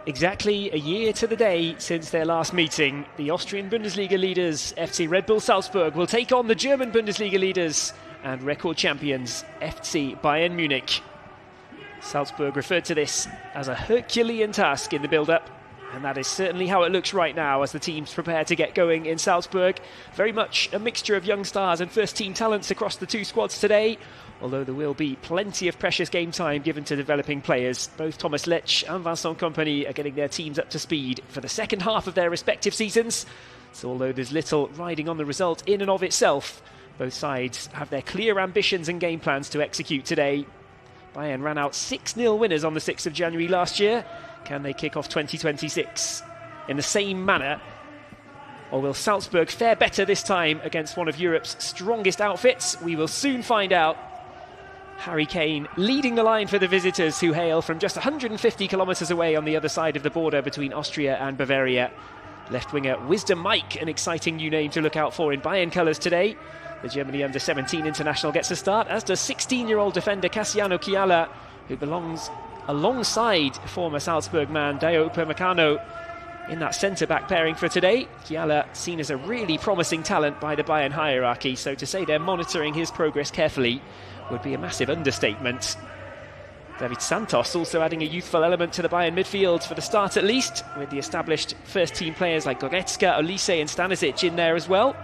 Exactly a year to the day since their last meeting, the Austrian Bundesliga leaders FC Red Bull Salzburg will take on the German Bundesliga leaders and record champions FC Bayern Munich. Salzburg referred to this as a Herculean task in the build-up, and that is certainly how it looks right now as the teams prepare to get going in Salzburg. Very much a mixture of young stars and first-team talents across the two squads today, although there will be plenty of precious game time given to developing players. Both Thomas Lech and Vincent Kompany are getting their teams up to speed for the second half of their respective seasons. So although there's little riding on the result in and of itself, both sides have their clear ambitions and game plans to execute today. Bayern ran out 6-0 winners on the 6th of January last year. Can they kick off 2026 in the same manner? Or will Salzburg fare better this time against one of Europe's strongest outfits? We will soon find out. Harry Kane leading the line for the visitors, who hail from just 150 kilometres away on the other side of the border between Austria and Bavaria. Left winger Wisdom Mike, an exciting new name to look out for in Bayern colours today. The Germany under-17 international gets a start, as does 16-year-old defender Cassiano Chiala, who belongs alongside former Salzburg man Dayot Upamecano in that centre-back pairing for today. Chiala seen as a really promising talent by the Bayern hierarchy, so to say they're monitoring his progress carefully would be a massive understatement. David Santos also adding a youthful element to the Bayern midfield for the start at least, with the established first-team players like Goretzka, Olise and Stanisic in there as well.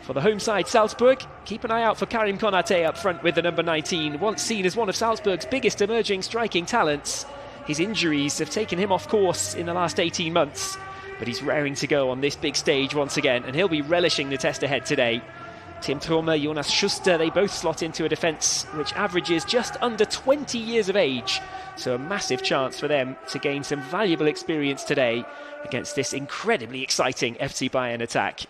For the home side, Salzburg, keep an eye out for Karim Konate up front with the number 19, once seen as one of Salzburg's biggest emerging striking talents. His injuries have taken him off course in the last 18 months, but he's raring to go on this big stage once again, and he'll be relishing the test ahead today. Tim Traumer, Jonas Schuster, they both slot into a defence which averages just under 20 years of age, so a massive chance for them to gain some valuable experience today against this incredibly exciting FC Bayern attack.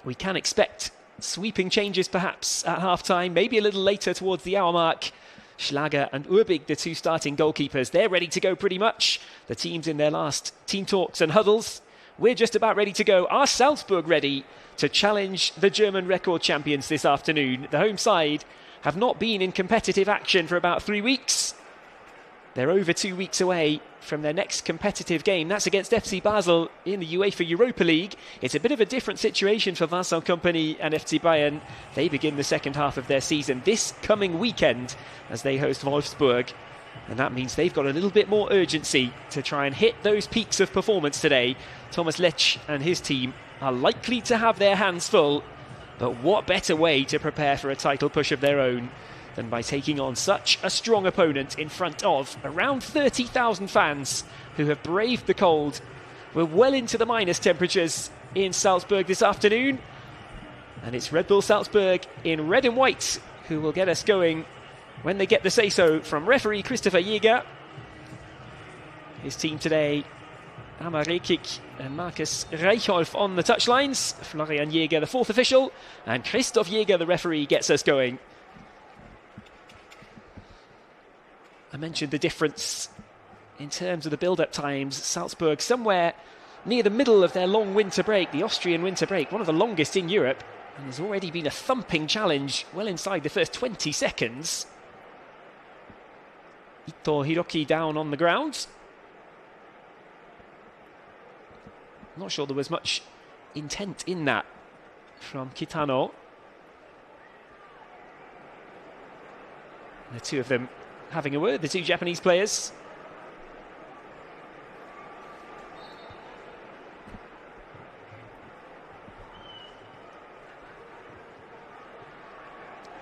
We can expect sweeping changes perhaps at half-time, maybe a little later towards the hour mark. Schlager and Urbig, the two starting goalkeepers, they're ready to go pretty much. The teams in their last team talks and huddles. We're just about ready to go. Are Salzburg ready to challenge the German record champions this afternoon? The home side have not been in competitive action for about 3 weeks. They're over 2 weeks away from their next competitive game. That's against FC Basel in the UEFA Europa League. It's a bit of a different situation for Vincent Kompany and FC Bayern. They begin the second half of their season this coming weekend as they host Wolfsburg. And that means they've got a little bit more urgency to try and hit those peaks of performance today. Thomas Lech and his team are likely to have their hands full. But what better way to prepare for a title push of their own than by taking on such a strong opponent in front of around 30,000 fans who have braved the cold. We're well into the minus temperatures in Salzburg this afternoon, and it's Red Bull Salzburg in red and white who will get us going when they get the say-so from referee Christopher Jäger. His team today, Amar Rekic and Markus Reichholf on the touchlines. Florian Jäger, the fourth official, and Christoph Jäger, the referee, gets us going. I mentioned the difference in terms of the build-up times. Salzburg somewhere near the middle of their long winter break, the Austrian winter break, one of the longest in Europe, and there's already been a thumping challenge well inside the first 20 seconds. Ito Hiroki down on the ground. Not sure there was much intent in that from Kitano. The two of them having a word, the two Japanese players.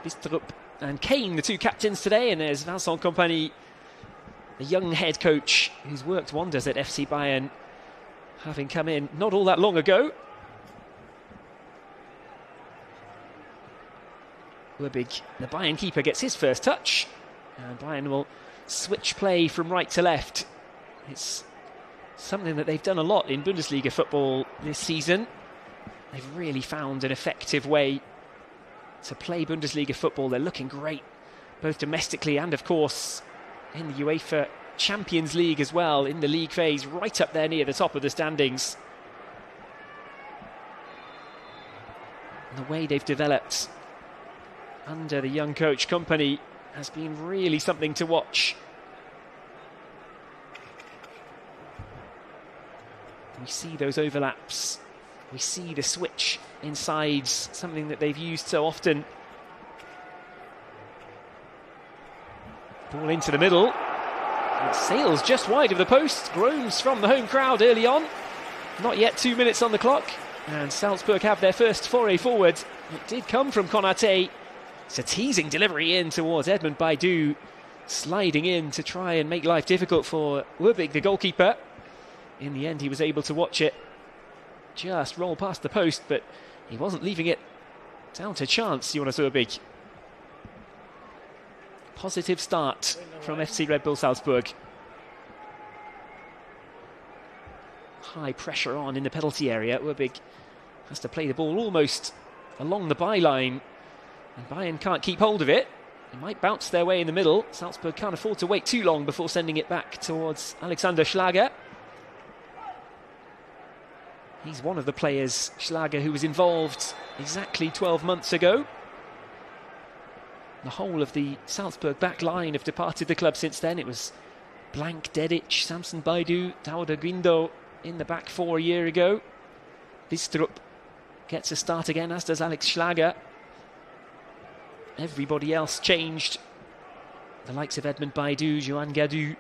Bistrup and Kane, the two captains today, and there's Vincent Kompany, the young head coach who's worked wonders at FC Bayern, having come in not all that long ago. Urbig, the Bayern keeper, gets his first touch. And Bayern will switch play from right to left. It's something that they've done a lot in Bundesliga football this season. They've really found an effective way to play Bundesliga football. They're looking great, both domestically and, of course, in the UEFA Champions League as well, in the league phase, right up there near the top of the standings. And the way they've developed under the young coach Kompany has been really something to watch. We see those overlaps. We see the switch inside, something that they've used so often. Ball into the middle. It sails just wide of the post. Groans from the home crowd early on. Not yet 2 minutes on the clock. And Salzburg have their first foray forward. It did come from Konate. It's a teasing delivery in towards Edmund Baidu. Sliding in to try and make life difficult for Urbig, the goalkeeper. In the end, he was able to watch it just roll past the post, but he wasn't leaving it down to chance, Jonas Urbig. Positive start from FC Red Bull Salzburg. High pressure on in the penalty area. Urbig has to play the ball almost along the byline, and Bayern can't keep hold of it. They might bounce their way in the middle. Salzburg can't afford to wait too long before sending it back towards Alexander Schlager. He's one of the players, Schlager, who was involved exactly 12 months ago. The whole of the Salzburg back line have departed the club since then. It was Blank, Dedic, Samson Baidu, Dauda Guindo in the back four a year ago. Bistrup gets a start again, as does Alex Schlager. Everybody else changed. The likes of Edmund Baidu, Johan Gadu,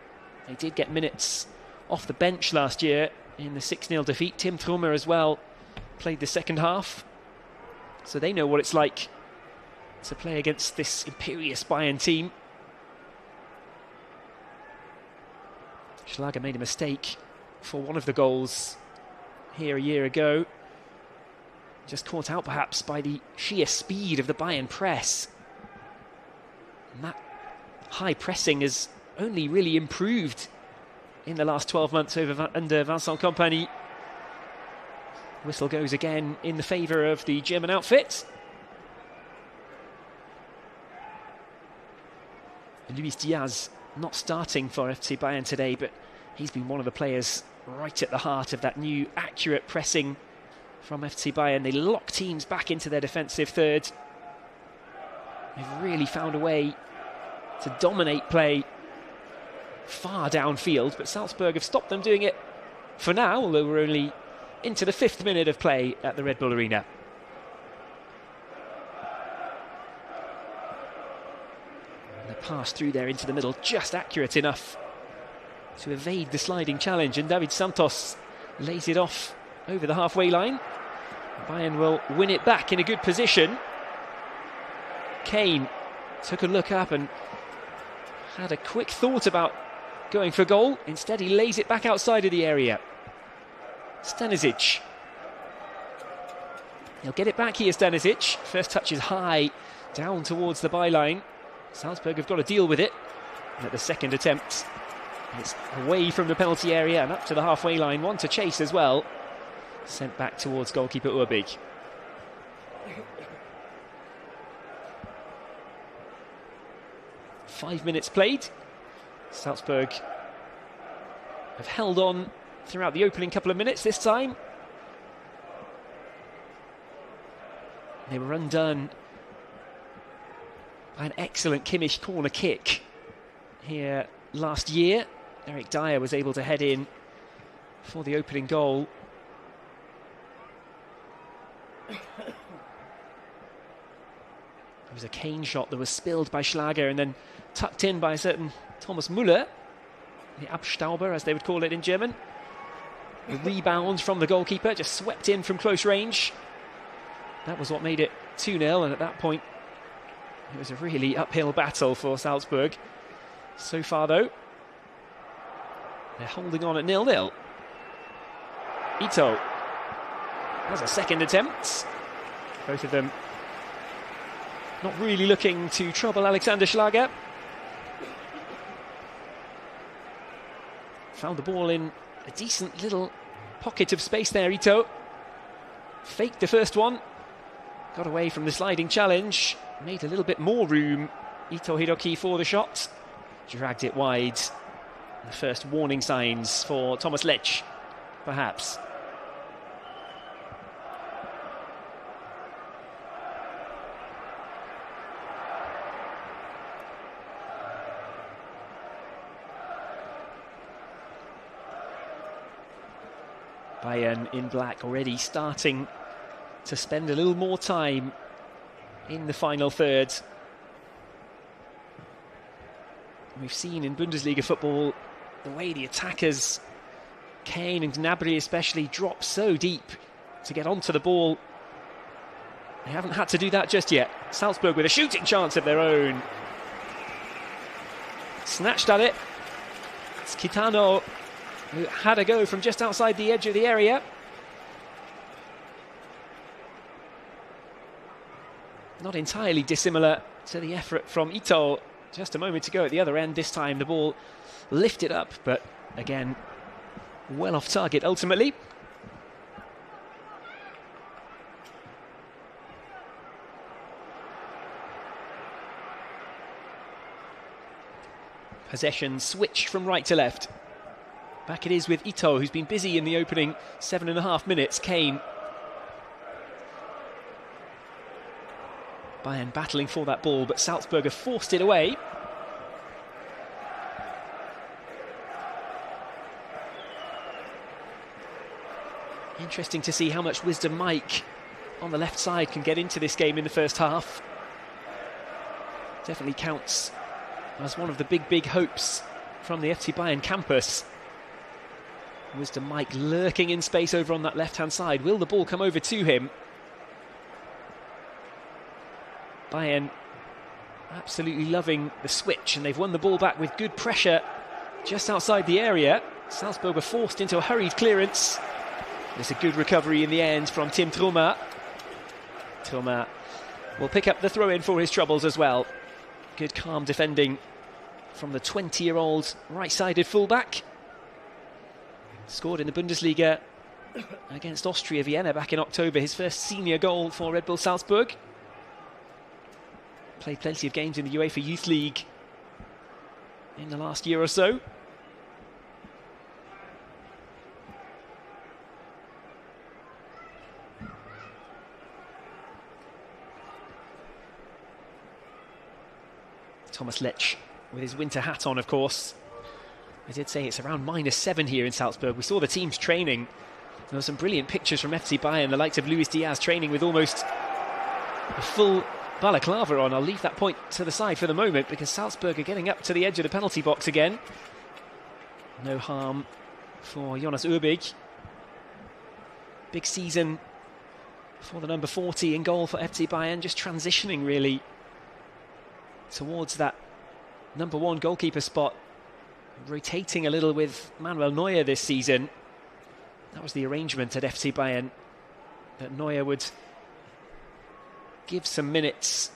they did get minutes off the bench last year in the 6-0 defeat. Tim Trummer as well played the second half, so they know what it's like to play against this imperious Bayern team. Schlager made a mistake for one of the goals here a year ago, just caught out perhaps by the sheer speed of the Bayern press, and that high pressing has only really improved in the last 12 months under Vincent Kompany. Whistle goes again in the favour of the German outfit. Luis Diaz not starting for FC Bayern today, but he's been one of the players right at the heart of that new accurate pressing from FC Bayern. They lock teams back into their defensive third. They've really found a way to dominate play far downfield, but Salzburg have stopped them doing it for now, although we're only into the 5th minute of play at the Red Bull Arena. And the pass through there into the middle, just accurate enough to evade the sliding challenge, and David Santos lays it off over the halfway line. Bayern will win it back in a good position. Kane took a look up and had a quick thought about going for goal. Instead, he lays it back outside of the area. Stanisic. He'll get it back here, Stanisic. First touch is high, down towards the byline. Salzburg have got to deal with it. And at the second attempt, it's away from the penalty area and up to the halfway line. One to chase as well. Sent back towards goalkeeper Urbig. Five minutes played. Salzburg have held on throughout the opening couple of minutes this time. They were undone by an excellent Kimmich corner kick here last year. Eric Dyer was able to head in for the opening goal. There was a Kane shot that was spilled by Schlager and then tucked in by a certain Thomas Müller, the Abstauber as they would call it in German. The rebound from the goalkeeper, just swept in from close range. That was what made it 2-0, and at that point it was a really uphill battle for Salzburg. So far though, they're holding on at 0-0. Ito has a second attempt. Both of them not really looking to trouble Alexander Schlager. Found the ball in a decent little pocket of space there, Ito. Faked the first one. Got away from the sliding challenge. Made a little bit more room, Ito Hiroki, for the shot. Dragged it wide. The first warning signs for Thomas Lech, perhaps. Bayern in black already starting to spend a little more time in the final third. We've seen in Bundesliga football the way the attackers, Kane and Gnabry especially, drop so deep to get onto the ball. They haven't had to do that just yet. Salzburg with a shooting chance of their own. Snatched at it. It's Kitano who had a go from just outside the edge of the area. Not entirely dissimilar to the effort from Ito just a moment ago at the other end. This time the ball lifted up, but again, well off target ultimately. Possession switched from right to left. Back it is with Ito, who's been busy in the opening 7.5 minutes. Kane. Bayern battling for that ball, but Salzburg have forced it away. Interesting to see how much wisdom Mike on the left side can get into this game in the first half. Definitely counts as one of the big hopes from the FC Bayern campus. Wisdom Mike lurking in space over on that left-hand side. Will the ball come over to him? Bayern absolutely loving the switch, and they've won the ball back with good pressure just outside the area. Salzburg were forced into a hurried clearance. There's a good recovery in the end from Tim Troma. Troma will pick up the throw-in for his troubles as well. Good calm defending from the 20-year-old right-sided fullback. Scored in the Bundesliga against Austria Vienna back in October, his first senior goal for Red Bull Salzburg. Played plenty of games in the UEFA Youth League in the last year or so. Thomas Lech with his winter hat on, of course. I did say it's around -7 here in Salzburg. We saw the teams training. There were some brilliant pictures from FC Bayern, the likes of Luis Diaz training with almost a full balaclava on. I'll leave that point to the side for the moment because Salzburg are getting up to the edge of the penalty box again. No harm for Jonas Urbig. Big season for the number 40 in goal for FC Bayern, just transitioning really towards that number 1 goalkeeper spot, rotating a little with Manuel Neuer this season. That was the arrangement at FC Bayern, that Neuer would give some minutes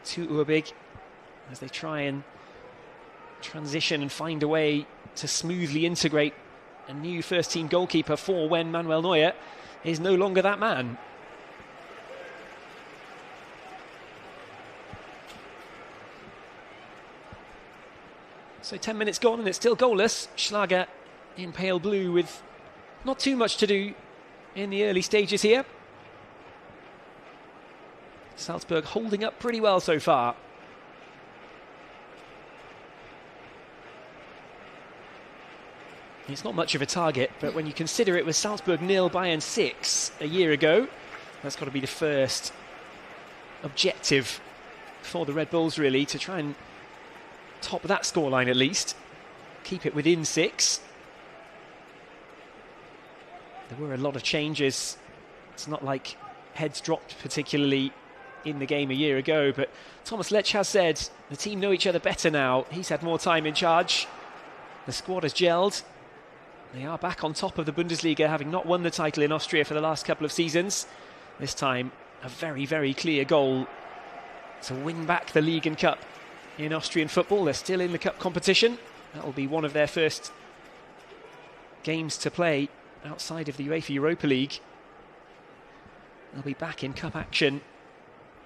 to Urbig as they try and transition and find a way to smoothly integrate a new first-team goalkeeper for when Manuel Neuer is no longer that man. So 10 minutes gone and it's still goalless. Schlager in pale blue with not too much to do in the early stages here. Salzburg holding up pretty well so far. It's not much of a target, but when you consider it was Salzburg 0, Bayern 6 a year ago, that's got to be the first objective for the Red Bulls, really, to try and top that scoreline at least. Keep it within 6. There were a lot of changes. It's not like heads dropped particularly in the game a year ago, but Thomas Lech has said the team know each other better now. He's had more time in charge. The squad has gelled. They are back on top of the Bundesliga, having not won the title in Austria for the last couple of seasons. This time, a very clear goal to win back the league and cup in Austrian football. They're still in the cup competition. That will be one of their first games to play outside of the UEFA Europa League. They'll be back in cup action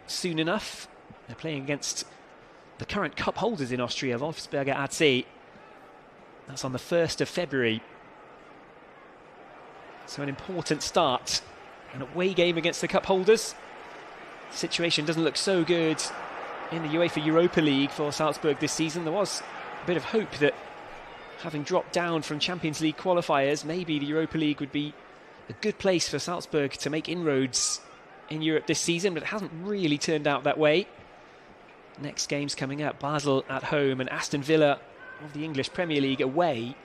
soon enough. They're playing against the current cup holders in Austria, Wolfsberger AC. That's on the 1st of February. So an important start. An away game against the cup holders. The situation doesn't look so good in the UEFA Europa League for Salzburg this season. There was a bit of hope that having dropped down from Champions League qualifiers, maybe the Europa League would be a good place for Salzburg to make inroads in Europe this season, but it hasn't really turned out that way. Next game's coming up, Basel at home and Aston Villa of the English Premier League away.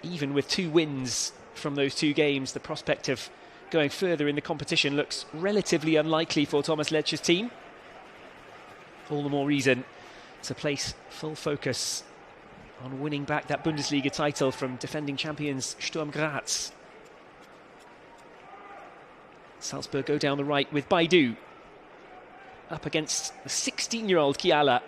Even with 2 wins from those 2 games, the prospect of going further in the competition looks relatively unlikely for Thomas Lerche's team. All the more reason to place full focus on winning back that Bundesliga title from defending champions Sturm Graz. Salzburg go down the right with Baidu up against the 16-year-old Kiala.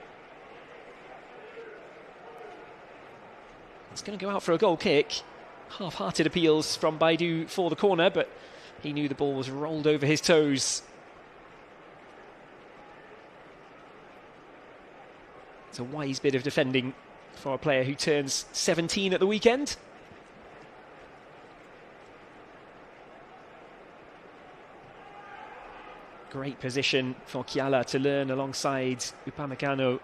It's going to go out for a goal kick. Half-hearted appeals from Baidu for the corner, but he knew the ball was rolled over his toes. It's a wise bit of defending for a player who turns 17 at the weekend. Great position for Kiala to learn alongside Upamecano.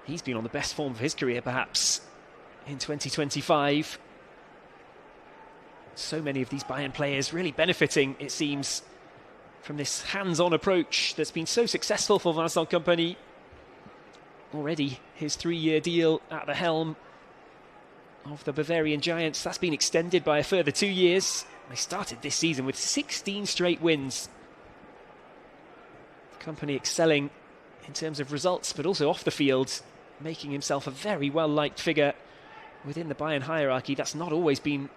He's been on the best form of his career, perhaps, in 2025. So many of these Bayern players really benefiting, it seems, from this hands-on approach that's been so successful for Vincent Kompany. Already his 3-year deal at the helm of the Bavarian Giants, that's been extended by a further 2 years. They started this season with 16 straight wins. Kompany excelling in terms of results, but also off the field, making himself a very well-liked figure within the Bayern hierarchy. That's not always been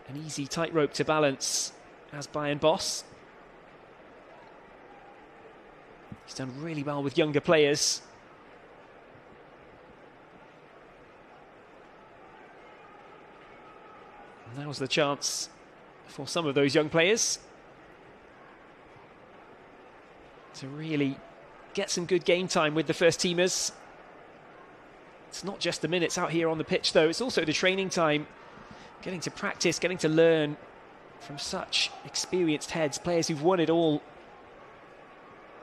an easy tightrope to balance as Bayern boss. He's done really well with younger players. And now's the chance for some of those young players to really get some good game time with the first teamers. It's not just the minutes out here on the pitch, though, it's also the training time, getting to practice, getting to learn from such experienced heads, players who've won it all.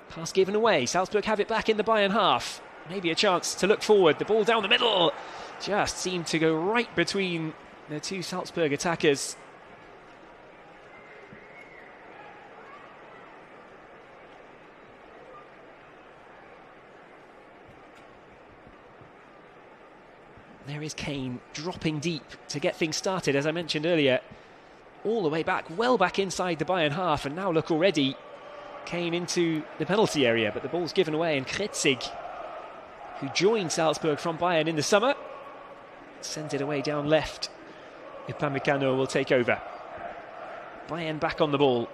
Pass given away, Salzburg have it back in the Bayern half. Maybe a chance to look forward, the ball down the middle just seemed to go right between the 2 Salzburg attackers. There is Kane dropping deep to get things started, as I mentioned earlier. All the way back, well back inside the Bayern half, and now look already, Kane into the penalty area, but the ball's given away, and Kretzig, who joined Salzburg from Bayern in the summer, sends it away down left. Upamecano will take over. Bayern back on the ball.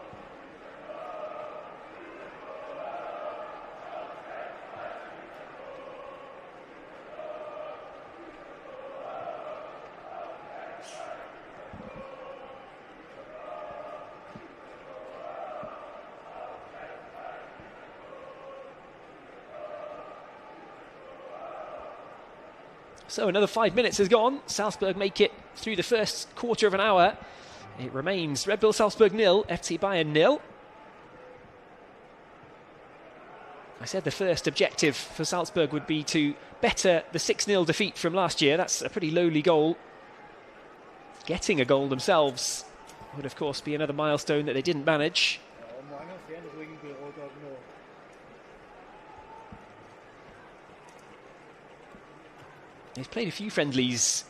So another 5 minutes has gone. Salzburg make it through the first quarter of an hour. It remains Red Bull Salzburg 0, FC Bayern 0. I said the first objective for Salzburg would be to better the 6-0 defeat from last year. That's a pretty lowly goal. Getting a goal themselves would, of course, be another milestone that they didn't manage. They've played a few friendlies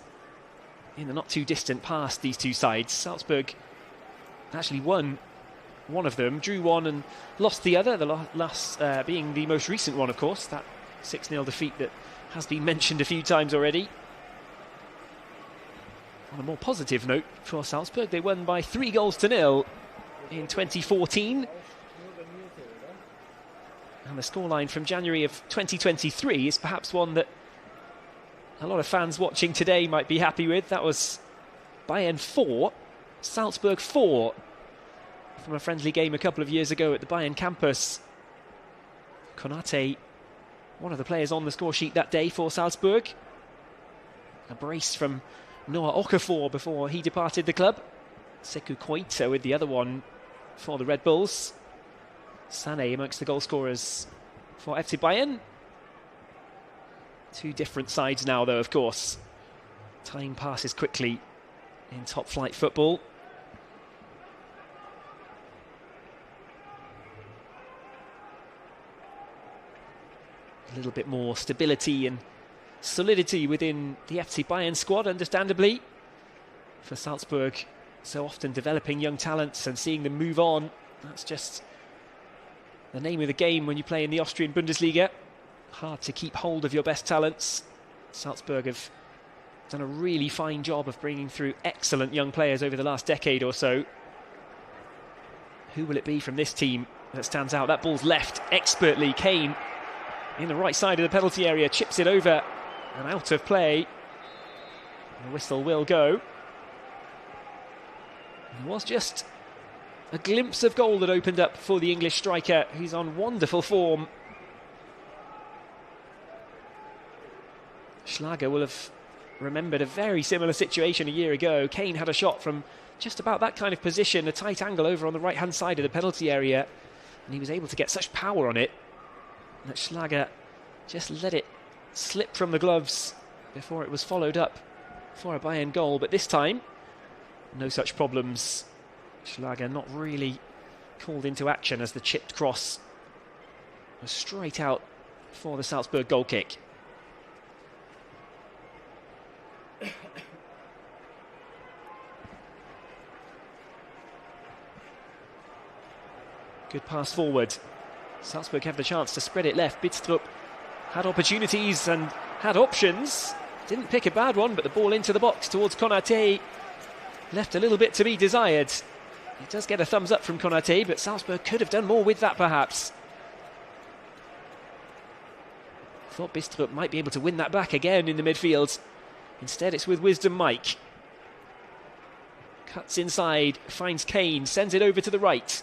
in the not too distant past, these 2 sides. Salzburg actually won one of them, drew one and lost the other, the last being the most recent one, of course, that 6-0 defeat that has been mentioned a few times already. On a more positive note for Salzburg, they won by 3-0 in 2014. And the scoreline from January of 2023 is perhaps one that a lot of fans watching today might be happy with. That was Bayern 4, Salzburg 4, from a friendly game a couple of years ago at the Bayern campus. Konate, one of the players on the score sheet that day for Salzburg. A brace from Noah Okafor before he departed the club. Sekou Koita with the other one for the Red Bulls. Sané amongst the goal scorers for FC Bayern. 2 different sides now, though, of course. Time passes quickly in top flight football. A little bit more stability and solidity within the FC Bayern squad, understandably. For Salzburg, so often developing young talents and seeing them move on. That's just the name of the game when you play in the Austrian Bundesliga. Hard to keep hold of your best talents. Salzburg have done a really fine job of bringing through excellent young players over the last decade or so. Who will it be from this team that stands out? That ball's left expertly. Kane in the right side of the penalty area, chips it over and out of play. The whistle will go. It was just a glimpse of goal that opened up for the English striker, who's on wonderful form. Schlager will have remembered a very similar situation a year ago. Kane had a shot from just about that kind of position, a tight angle over on the right-hand side of the penalty area, and he was able to get such power on it that Schlager just let it slip from the gloves before it was followed up for a Bayern goal. But this time, no such problems. Schlager not really called into action as the chipped cross was straight out for the Salzburg goal kick. Good pass forward. Salzburg have the chance to spread it left. Bidstrup had opportunities and had options. Didn't pick a bad one, but the ball into the box towards Konate left a little bit to be desired. It does get a thumbs up from Konate, but Salzburg could have done more with that perhaps. Thought Bidstrup might be able to win that back again in the midfield. Instead it's with wisdom Mike. Cuts inside, finds Kane, sends it over to the right.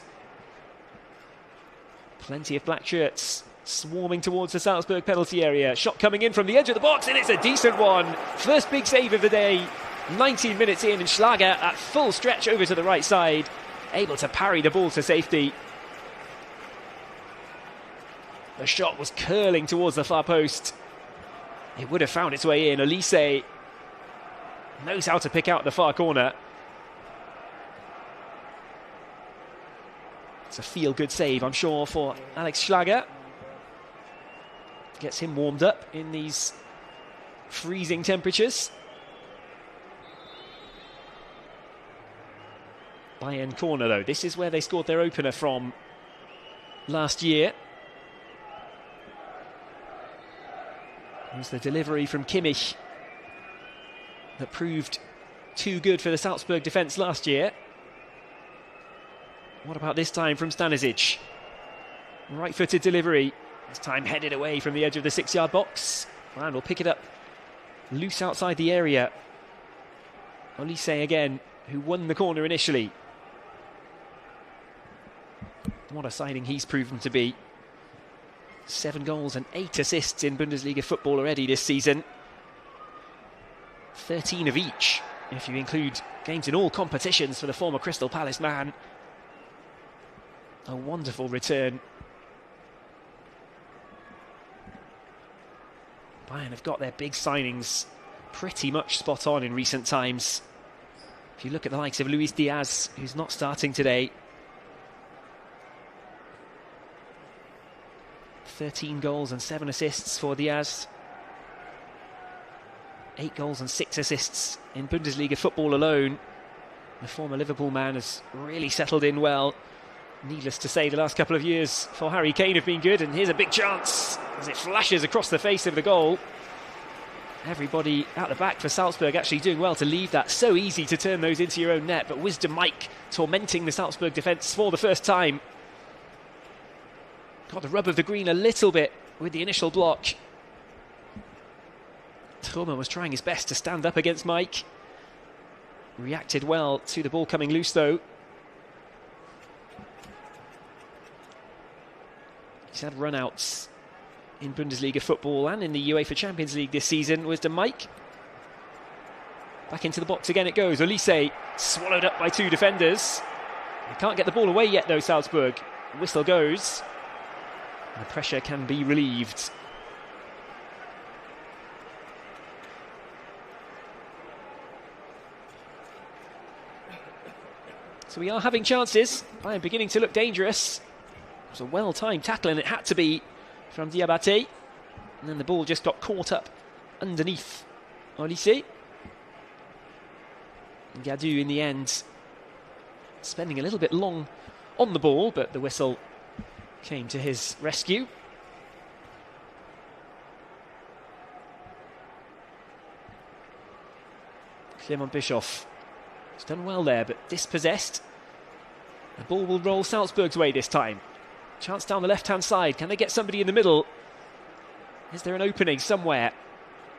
Plenty of black shirts swarming towards the Salzburg penalty area. Shot coming in from the edge of the box, and it's a decent one. First big save of the day. 19 minutes in, and Schlager at full stretch over to the right side, able to parry the ball to safety. The shot was curling towards the far post. It would have found its way in. Elise knows how to pick out the far corner. It's a feel-good save, I'm sure, for Alex Schlager. Gets him warmed up in these freezing temperatures. Bayern corner, though. This is where they scored their opener from last year. It was the delivery from Kimmich that proved too good for the Salzburg defence last year. What about this time from Stanisic? Right-footed delivery. This time headed away from the edge of the 6-yard box. And will pick it up loose outside the area. Olise again, who won the corner initially. What a signing he's proven to be. 7 goals and 8 assists in Bundesliga football already this season. 13 of each, if you include games in all competitions for the former Crystal Palace man. A wonderful return. Bayern have got their big signings pretty much spot on in recent times. If you look at the likes of Luis Diaz, who's not starting today. 13 goals and 7 assists for Diaz. 8 goals and 6 assists in Bundesliga football alone. The former Liverpool man has really settled in well. Needless to say, the last couple of years for Harry Kane have been good, and here's a big chance as it flashes across the face of the goal. Everybody out the back for Salzburg actually doing well to leave that. So easy to turn those into your own net, but Wisdom Mike tormenting the Salzburg defence for the first time. Got the rub of the green a little bit with the initial block. Trummer was trying his best to stand up against Mike. Reacted well to the ball coming loose though. He's had run-outs in Bundesliga football and in the UEFA Champions League this season. Wisdom Mike. Back into the box again it goes. Olise swallowed up by 2 defenders. They can't get the ball away yet though, Salzburg. The whistle goes. The pressure can be relieved. So we are having chances. Bayern beginning to look dangerous. It was a well-timed tackle, and it had to be from Diabate. And then the ball just got caught up underneath Olise. Gadou in the end spending a little bit long on the ball, but the whistle came to his rescue. Clement Bischoff has done well there, but dispossessed. The ball will roll Salzburg's way this time. Chance down the left-hand side. Can they get somebody in the middle? Is there an opening somewhere?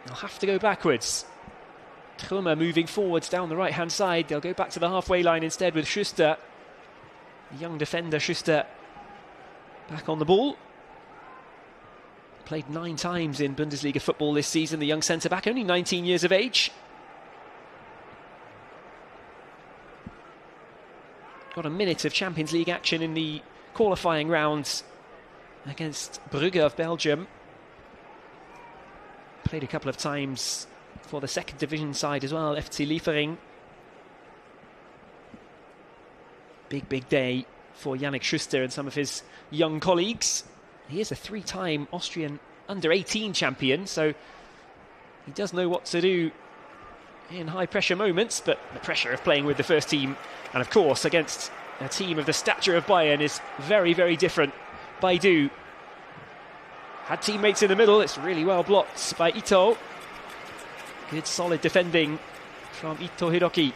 They'll have to go backwards. Trummer moving forwards down the right-hand side. They'll go back to the halfway line instead with Schuster. The young defender Schuster back on the ball. Played 9 times in Bundesliga football this season, the young centre-back, only 19 years of age. Got a minute of Champions League action in the qualifying rounds against Brugge of Belgium. Played a couple of times for the second division side as well, FC Liefering. Big day for Yannick Schuster and some of his young colleagues. He is a 3-time Austrian under-18 champion, so he does know what to do in high-pressure moments, but the pressure of playing with the first team, and of course against a team of the stature of Bayern, is very, very different. Bayern had teammates in the middle. It's really well blocked by Ito. Good solid defending from Ito Hiroki.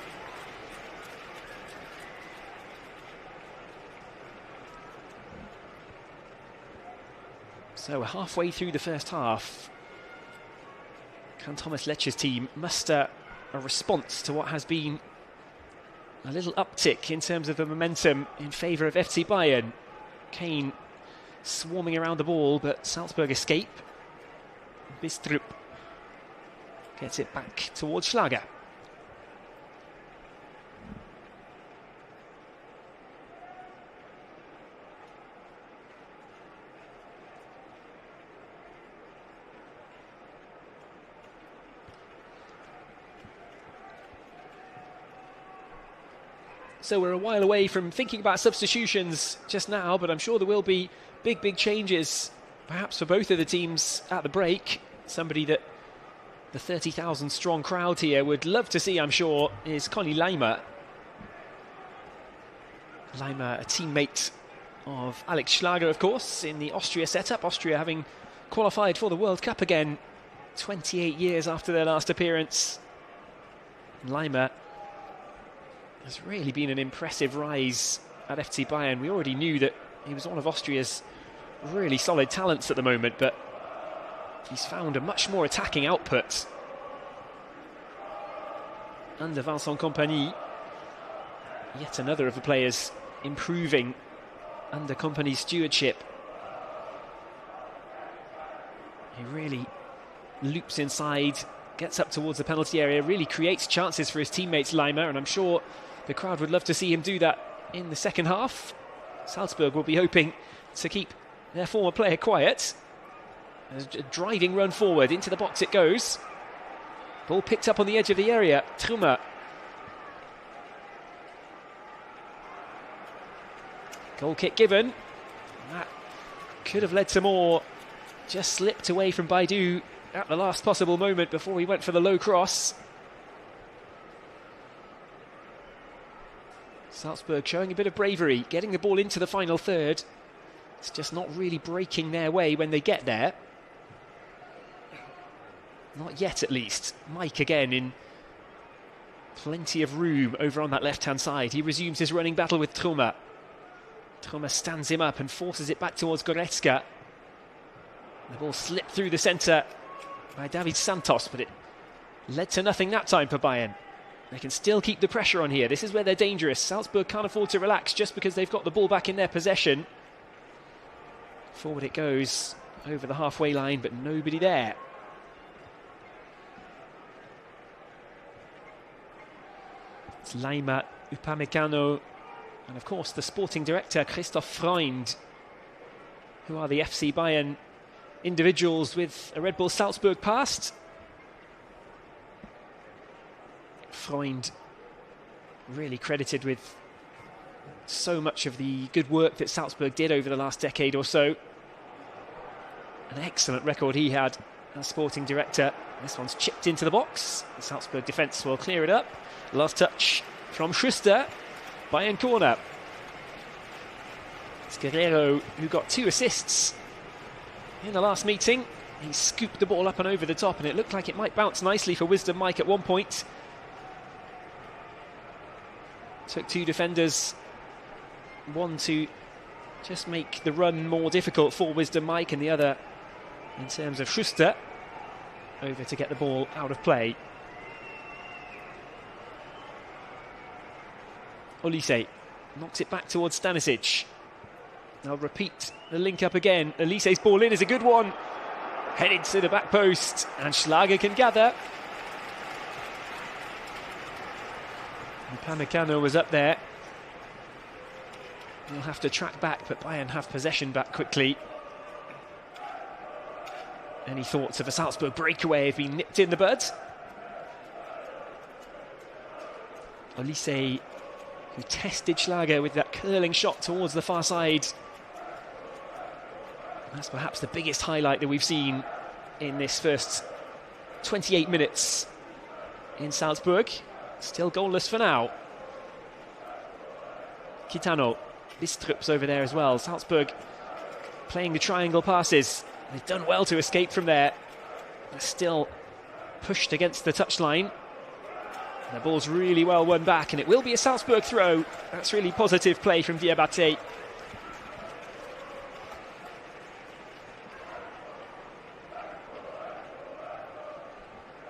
So we're halfway through the first half. Can Thomas Lecce's team muster a response to what has been a little uptick in terms of the momentum in favour of FC Bayern? Kane swarming around the ball, but Salzburg escape. Bistrup gets it back towards Schlager. So we're a while away from thinking about substitutions just now, but I'm sure there will be big changes, perhaps for both of the teams at the break. Somebody that the 30,000 strong crowd here would love to see, I'm sure, is Conny Leimer. Leimer, a teammate of Alex Schlager, of course, in the Austria setup. Austria having qualified for the World Cup again 28 years after their last appearance. Leimer has really been an impressive rise at FC Bayern. We already knew that he was one of Austria's really solid talents at the moment, but he's found a much more attacking output under Vincent Kompany. Yet another of the players improving under Kompany's stewardship. He really loops inside, gets up towards the penalty area, really creates chances for his teammates, Leimer, and I'm sure the crowd would love to see him do that in the second half. Salzburg will be hoping to keep their former player quiet. A driving run forward, into the box it goes. Ball picked up on the edge of the area. Trummer. Goal kick given. That could have led to more. Just slipped away from Baidu at the last possible moment before he went for the low cross. Salzburg showing a bit of bravery, getting the ball into the final third. It's just not really breaking their way when they get there. Not yet, at least. Mike again in plenty of room over on that left-hand side. He resumes his running battle with Trummer. Trummer stands him up and forces it back towards Goretzka. The ball slipped through the centre by David Santos, but it led to nothing that time for Bayern. They can still keep the pressure on here. This is where they're dangerous. Salzburg can't afford to relax just because they've got the ball back in their possession. Forward it goes over the halfway line, but nobody there. It's Leimer, Upamecano, and of course the sporting director Christoph Freund, who are the FC Bayern individuals with a Red Bull Salzburg past. Freund really credited with so much of the good work that Salzburg did over the last decade or so. An excellent record he had as sporting director. This one's chipped into the box. The Salzburg defence will clear it up. Last touch from Schuster. Bayern corner. It's Guerrero who got 2 assists in the last meeting. He scooped the ball up and over the top, and it looked like it might bounce nicely for Wisdom Mike at one point. Took 2 defenders, one to just make the run more difficult for Wisdom Mike, and the other in terms of Schuster over to get the ball out of play. Olise knocks it back towards Stanisic. I'll repeat the link up again. Olise's ball in is a good one. Headed to the back post, and Schlager can gather. And Pamecano was up there. He'll have to track back, but Bayern have possession back quickly. Any thoughts of a Salzburg breakaway have been nipped in the bud. Olise, who tested Schlager with that curling shot towards the far side. That's perhaps the biggest highlight that we've seen in this first 28 minutes in Salzburg. Still goalless for now. Kitano, Bistrup's over there as well. Salzburg playing the triangle passes. They've done well to escape from there. They're still pushed against the touchline. The ball's really well won back, and it will be a Salzburg throw. That's really positive play from Diabate.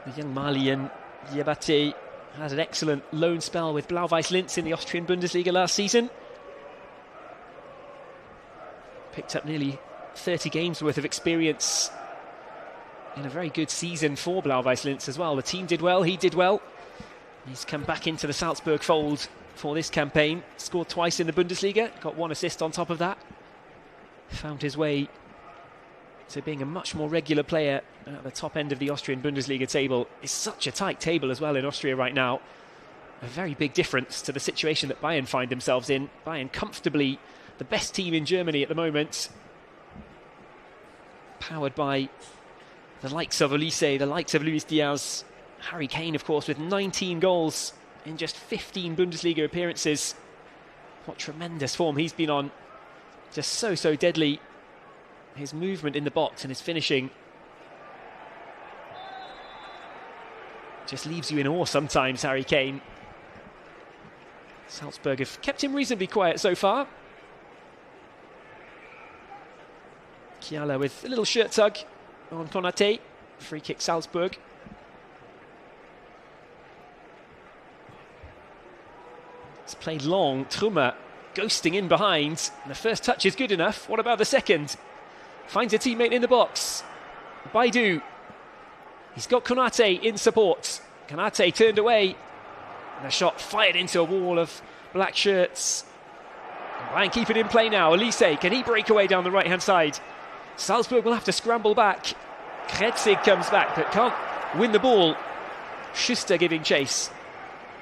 The young Malian Diabate had an excellent loan spell with Blau-Weiß Linz in the Austrian Bundesliga last season. Picked up nearly 30 games worth of experience in a very good season for Blau-Weiß Linz as well. The team did well, he did well. He's come back into the Salzburg fold for this campaign. Scored twice in the Bundesliga, got 1 assist on top of that. Found his way to being a much more regular player at the top end of the Austrian Bundesliga table. It's such a tight table as well in Austria right now. A very big difference to the situation that Bayern find themselves in. Bayern comfortably the best team in Germany at the moment. Powered by the likes of Olise, the likes of Luis Diaz. Harry Kane, of course, with 19 goals in just 15 Bundesliga appearances. What tremendous form he's been on. Just so deadly. His movement in the box and his finishing just leaves you in awe sometimes, Harry Kane. Salzburg have kept him reasonably quiet so far. Chiala with a little shirt tug on Konate. Free kick Salzburg. It's played long. Trummer ghosting in behind. And the first touch is good enough. What about the second? Finds a teammate in the box. Baidu. He's got Konate in support. Konate turned away. And a shot fired into a wall of black shirts. Bayern keep it in play now. Olise, can he break away down the right-hand side? Salzburg will have to scramble back. Kretzig comes back, but can't win the ball. Schuster giving chase.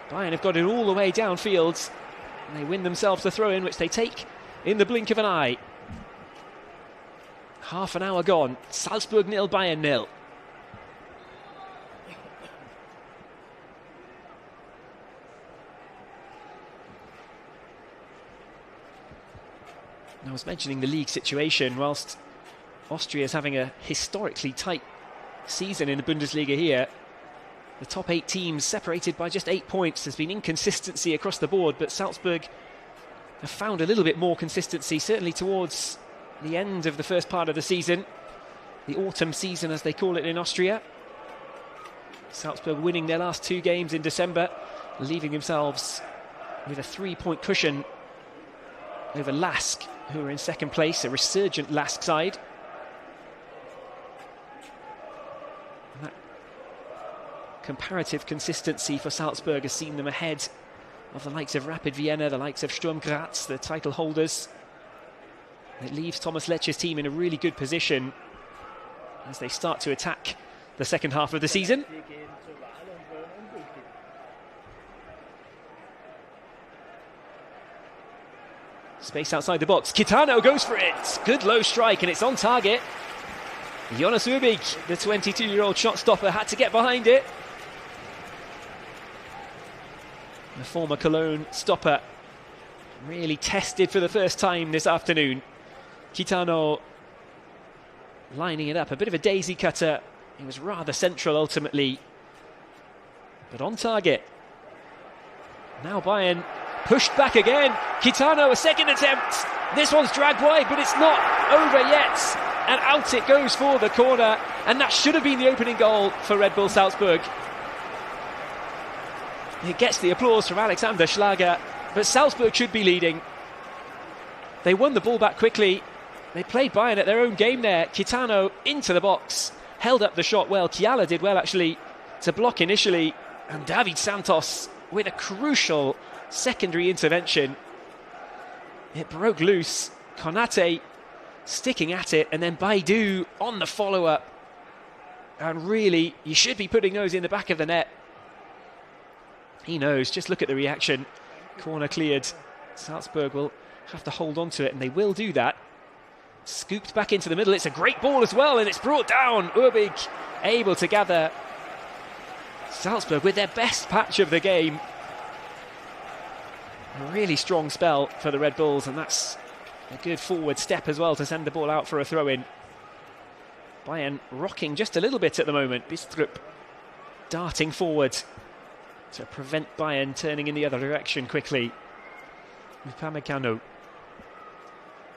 Bayern have got it all the way downfield. And they win themselves the throw-in, which they take in the blink of an eye. Half an hour gone. Salzburg 0, Bayern 0. I was mentioning the league situation. Whilst Austria is having a historically tight season in the Bundesliga here, the top 8 teams separated by just 8 points. There's been inconsistency across the board, but Salzburg have found a little bit more consistency, certainly towards the end of the first part of the season, the autumn season as they call it in Austria. Salzburg winning their last 2 games in December, leaving themselves with a 3-point cushion over Lask, who are in second place, a resurgent Lask side. And that comparative consistency for Salzburg has seen them ahead of the likes of Rapid Vienna, the likes of Sturm Graz, the title holders. It leaves Thomas Lecce's team in a really good position as they start to attack the second half of the season. Space outside the box. Kitano goes for it. Good low strike, and it's on target. Jonas Urbig, the 22-year-old shot stopper, had to get behind it. The former Cologne stopper really tested for the first time this afternoon. Kitano lining it up, a bit of a daisy cutter. He was rather central ultimately, but on target. Now Bayern pushed back again. Kitano, a second attempt. This one's dragged wide, but it's not over yet. And out it goes for the corner. And that should have been the opening goal for Red Bull Salzburg. It gets the applause from Alexander Schlager, but Salzburg should be leading. They won the ball back quickly. They played Bayern at their own game there. Kitano into the box, held up the shot well. Kiala did well actually to block initially. And David Santos with a crucial secondary intervention. It broke loose. Konate sticking at it, and then Baidu on the follow-up. And really, you should be putting those in the back of the net. He knows, just look at the reaction. Corner cleared. Salzburg will have to hold on to it, and they will do that. Scooped back into the middle. It's a great ball as well, and it's brought down. Urbig able to gather. Salzburg with their best patch of the game. A really strong spell for the Red Bulls, and that's a good forward step as well to send the ball out for a throw-in. Bayern rocking just a little bit at the moment. Bistrup darting forward to prevent Bayern turning in the other direction quickly. Upamecano.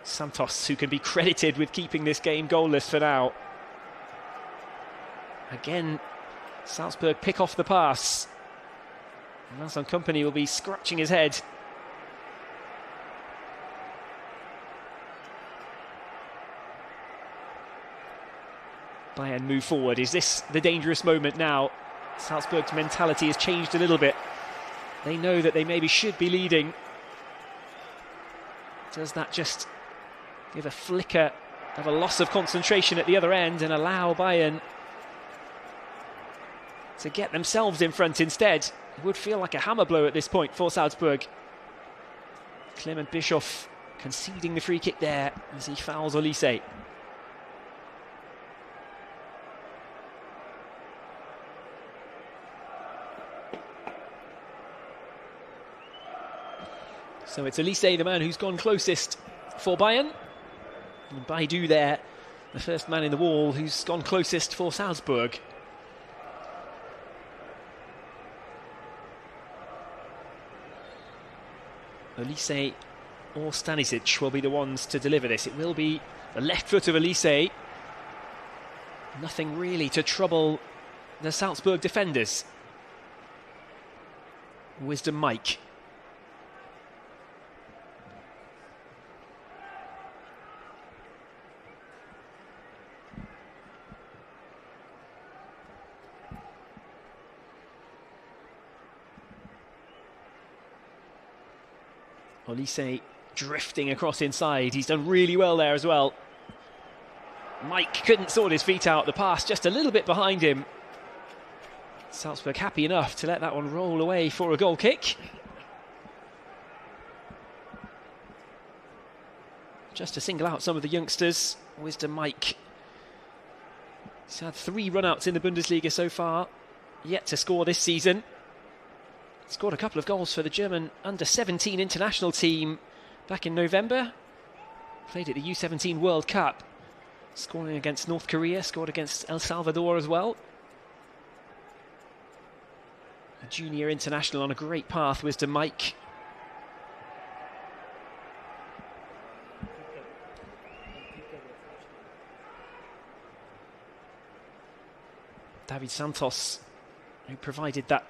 Santos, who can be credited with keeping this game goalless for now. Again, Salzburg pick off the pass. Vincent Kompany will be scratching his head. Bayern move forward. Is this the dangerous moment now? Salzburg's mentality has changed a little bit. They know that they maybe should be leading. Does that just give a flicker of a loss of concentration at the other end and allow Bayern to get themselves in front instead? It would feel like a hammer blow at this point for Salzburg. Clement Bischoff conceding the free kick there as he fouls Olise. So it's Olise, the man who's gone closest for Bayern. And Baidu there, the first man in the wall who's gone closest for Salzburg. Olise or Stanisic will be the ones to deliver this. It will be the left foot of Olise. Nothing really to trouble the Salzburg defenders. Wisdom Mike. Olise drifting across inside. He's done really well there as well. Mike couldn't sort his feet out. The pass just a little bit behind him. Salzburg happy enough to let that one roll away for a goal kick. Just to single out some of the youngsters. Wisdom Mike. He's had 3 run-outs in the Bundesliga so far. Yet to score this season. Scored a couple of goals for the German under-17 international team back in November. Played at the U17 World Cup. Scoring against North Korea, scored against El Salvador as well. A junior international on a great path, Wisdom Mike. David Santos, who provided that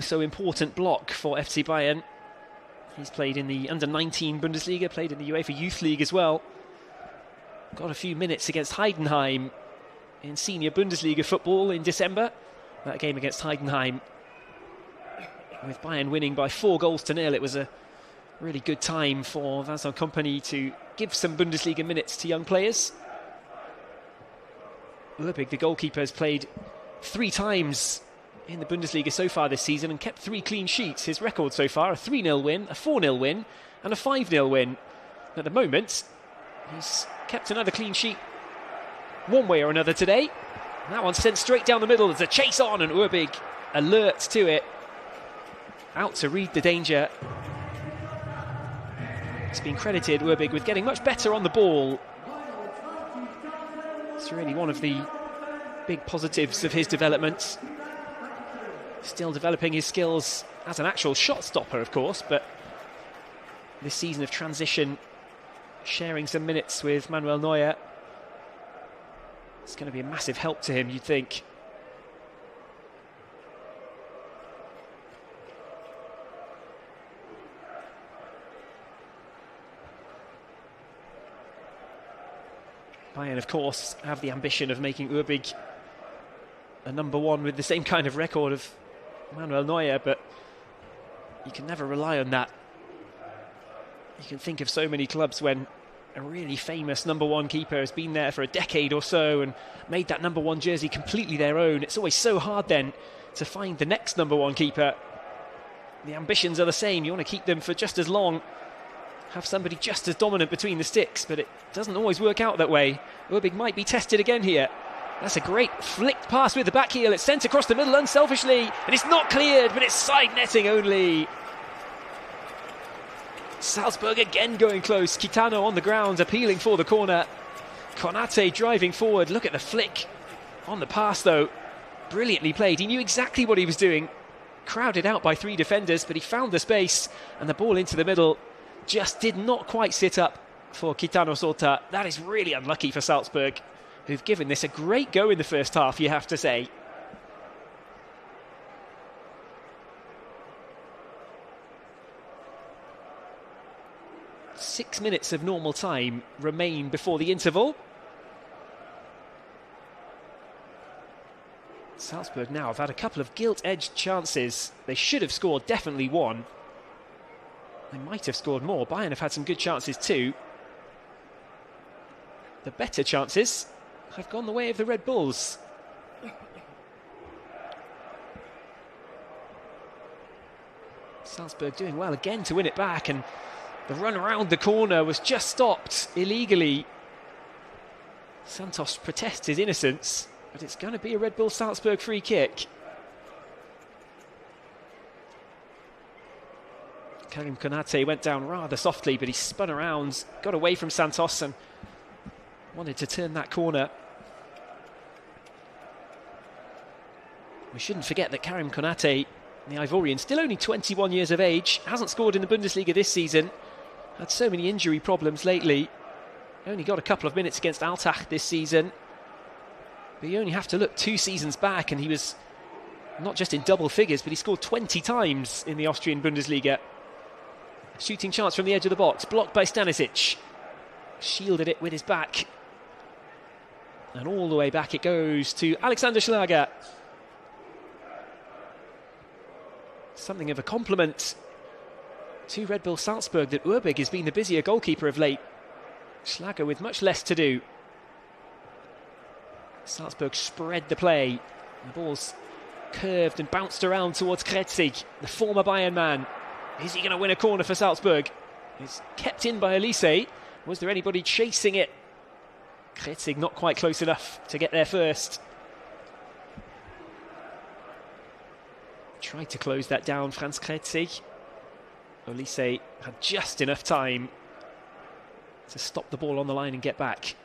so important block for FC Bayern. He's played in the under-19 Bundesliga, played in the UEFA Youth League as well. Got a few minutes against Heidenheim in senior Bundesliga football in December. That game against Heidenheim, with Bayern winning by 4-0. It was a really good time for Vincent Kompany to give some Bundesliga minutes to young players. Urbig, the goalkeeper, has played 3 times in the Bundesliga so far this season and kept 3 clean sheets. His record so far, a 3-0 win, a 4-0 win and a 5-0 win. At the moment, he's kept another clean sheet one way or another today. That one's sent straight down the middle. There's a chase on and Urbig alert to it. Out to read the danger. It's been credited, Urbig, with getting much better on the ball. It's really one of the big positives of his development. Still developing his skills as an actual shot stopper, of course, but this season of transition, sharing some minutes with Manuel Neuer, it's going to be a massive help to him, you'd think. Bayern, of course, have the ambition of making Urbig a number 1 with the same kind of record of Manuel Neuer, but you can never rely on that. You can think of so many clubs when a really famous number 1 keeper has been there for a decade or so and made that number 1 jersey completely their own. It's always so hard then to find the next number 1 keeper. The ambitions are the same. You want to keep them for just as long, have somebody just as dominant between the sticks, but it doesn't always work out that way. Urbig might be tested again here. That's a great flicked pass with the back heel. It's sent across the middle unselfishly, and it's not cleared, but it's side netting only. Salzburg again going close. Kitano on the ground, appealing for the corner. Konate driving forward. Look at the flick on the pass, though. Brilliantly played. He knew exactly what he was doing. Crowded out by 3 defenders, but he found the space, and the ball into the middle just did not quite sit up for Kitano Sota. That is really unlucky for Salzburg, who've given this a great go in the first half, you have to say. Six minutes of normal time remain before the interval. Salzburg now have had a couple of gilt-edged chances. They should have scored definitely 1. They might have scored more. Bayern have had some good chances too. The better chances have gone the way of the Red Bulls. Salzburg doing well again to win it back, and the run around the corner was just stopped illegally. Santos protests his innocence, but it's going to be a Red Bull Salzburg free kick. Karim Konate went down rather softly, but he spun around, got away from Santos and wanted to turn that corner. We shouldn't forget that Karim Konate, the Ivorian, still only 21 years of age, hasn't scored in the Bundesliga this season, had so many injury problems lately, only got a couple of minutes against Altach this season, but you only have to look 2 seasons back and he was not just in double figures, but he scored 20 times in the Austrian Bundesliga. Shooting chance from the edge of the box, blocked by Stanisic. Shielded it with his back. And all the way back it goes to Alexander Schlager. Something of a compliment to Red Bull Salzburg that Urbig has been the busier goalkeeper of late. Schlager with much less to do. Salzburg spread the play. The ball's curved and bounced around towards Kretzig, the former Bayern man. Is he going to win a corner for Salzburg? It's kept in by Elise. Was there anybody chasing it? Kretzig not quite close enough to get there first. Tried to close that down, Franz Kretzig. Elise had just enough time to stop the ball on the line and get back.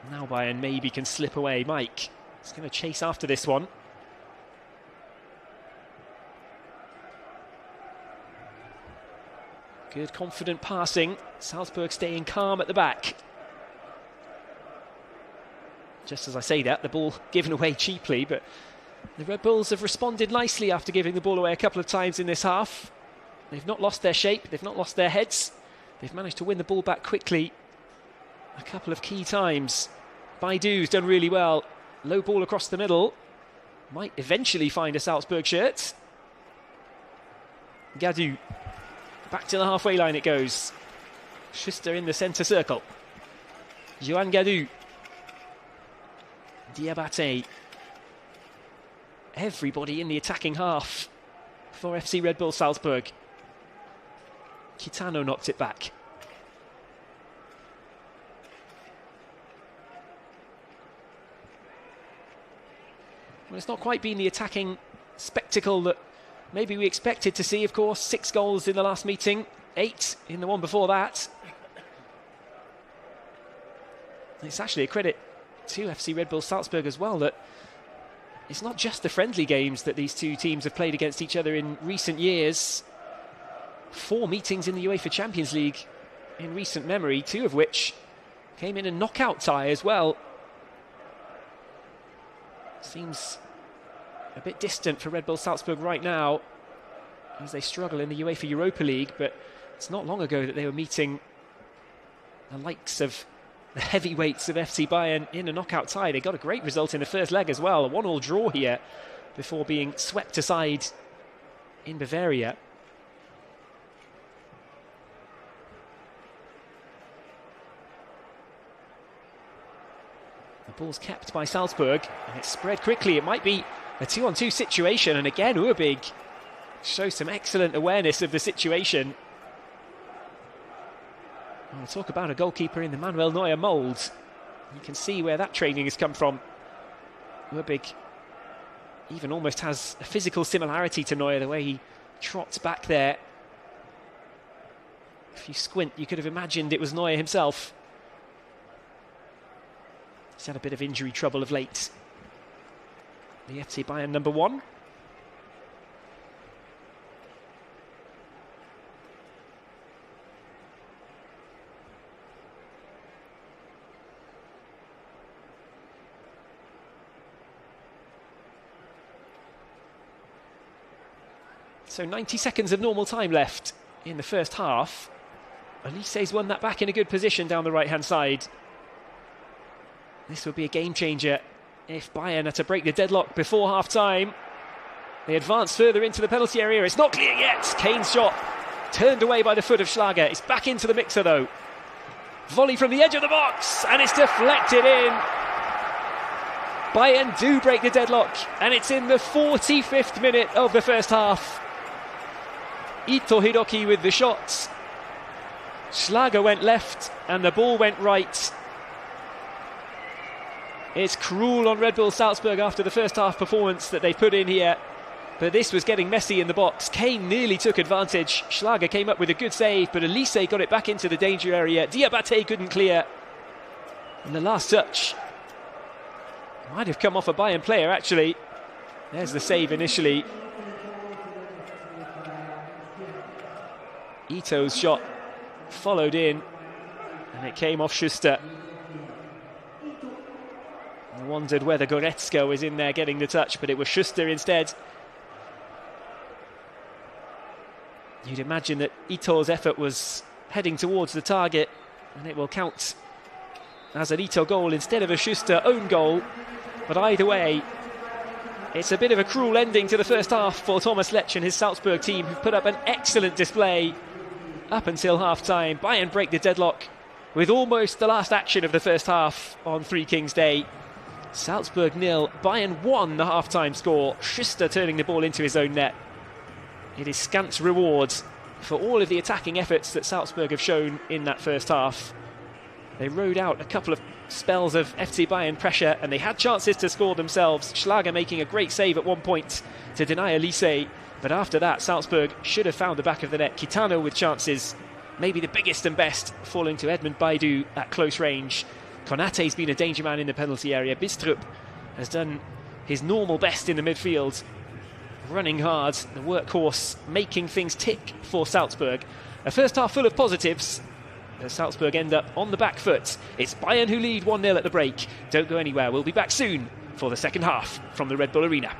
Now Bayern maybe can slip away. Mike is going to chase after this one. Good confident passing. Salzburg staying calm at the back. Just as I say that, the ball given away cheaply, but the Red Bulls have responded nicely after giving the ball away a couple of times in this half. They've not lost their shape, they've not lost their heads. They've managed to win the ball back quickly a couple of key times. Baidu's done really well. Low ball across the middle. Might eventually find a Salzburg shirt. Gadu. Back to the halfway line it goes. Schuster in the centre circle. Johan Gadu. Diabate. everybody in the attacking half for FC Red Bull Salzburg. Kitano knocked it back. Well, it's not quite been the attacking spectacle that maybe we expected to see, of course. 6 goals in the last meeting, 8 in the one before that. It's actually a credit to FC Red Bull Salzburg as well that it's not just the friendly games that these two teams have played against each other in recent years. 4 meetings in the UEFA Champions League in recent memory, 2 of which came in a knockout tie as well. Seems a bit distant for Red Bull Salzburg right now as they struggle in the UEFA Europa League, but it's not long ago that they were meeting the likes of the heavyweights of FC Bayern in a knockout tie. They got a great result in the first leg as well, a 1-1 draw here before being swept aside in Bavaria. The ball's kept by Salzburg and it's spread quickly. It might be a 2-on-2 situation, and again Urbig shows some excellent awareness of the situation. I'll talk about a goalkeeper in the Manuel Neuer mould. You can see where that training has come from. Urbig even almost has a physical similarity to Neuer, the way he trots back there. If you squint, you could have imagined it was Neuer himself. He's had a bit of injury trouble of late. The FC Bayern number 1. So 90 seconds of normal time left in the first half. Elise's won that back in a good position down the right-hand side. This would be a game changer if Bayern are to break the deadlock before half-time. They advance further into the penalty area. It's not clear yet. Kane's shot turned away by the foot of Schlager. It's back into the mixer though. Volley from the edge of the box and it's deflected in. Bayern do break the deadlock and it's in the 45th minute of the first half. Ito Hiroki with the shots. Schlager went left and the ball went right. It's cruel on Red Bull Salzburg after the first half performance that they put in here. But this was getting messy in the box. Kane nearly took advantage. Schlager came up with a good save, but Elise got it back into the danger area. Diabate couldn't clear. And the last touch might have come off a Bayern player, actually. There's the save initially. Ito's shot followed in, and it came off Schuster. I wondered whether Goretzka was in there getting the touch, but it was Schuster instead. You'd imagine that Ito's effort was heading towards the target, and it will count as an Ito goal instead of a Schuster own goal. But either way, it's a bit of a cruel ending to the first half for Thomas Lech and his Salzburg team, who've put up an excellent display up until half-time. Bayern break the deadlock with almost the last action of the first half on Three Kings Day. Salzburg 0, Bayern 1 the half-time score. Schuster turning the ball into his own net. It is scant reward for all of the attacking efforts that Salzburg have shown in that first half. They rode out a couple of spells of FC Bayern pressure and they had chances to score themselves. Schlager making a great save at one point to deny Elise, but after that Salzburg should have found the back of the net. Kitano with chances, maybe the biggest and best, falling to Edmund Baidu at close range. Konate's been a danger man in the penalty area. Bistrup has done his normal best in the midfield, running hard, the workhorse, making things tick for Salzburg. A first half full of positives. As Salzburg end up on the back foot. It's Bayern who lead 1-0 at the break. Don't go anywhere, we'll be back soon for the second half from the Red Bull Arena.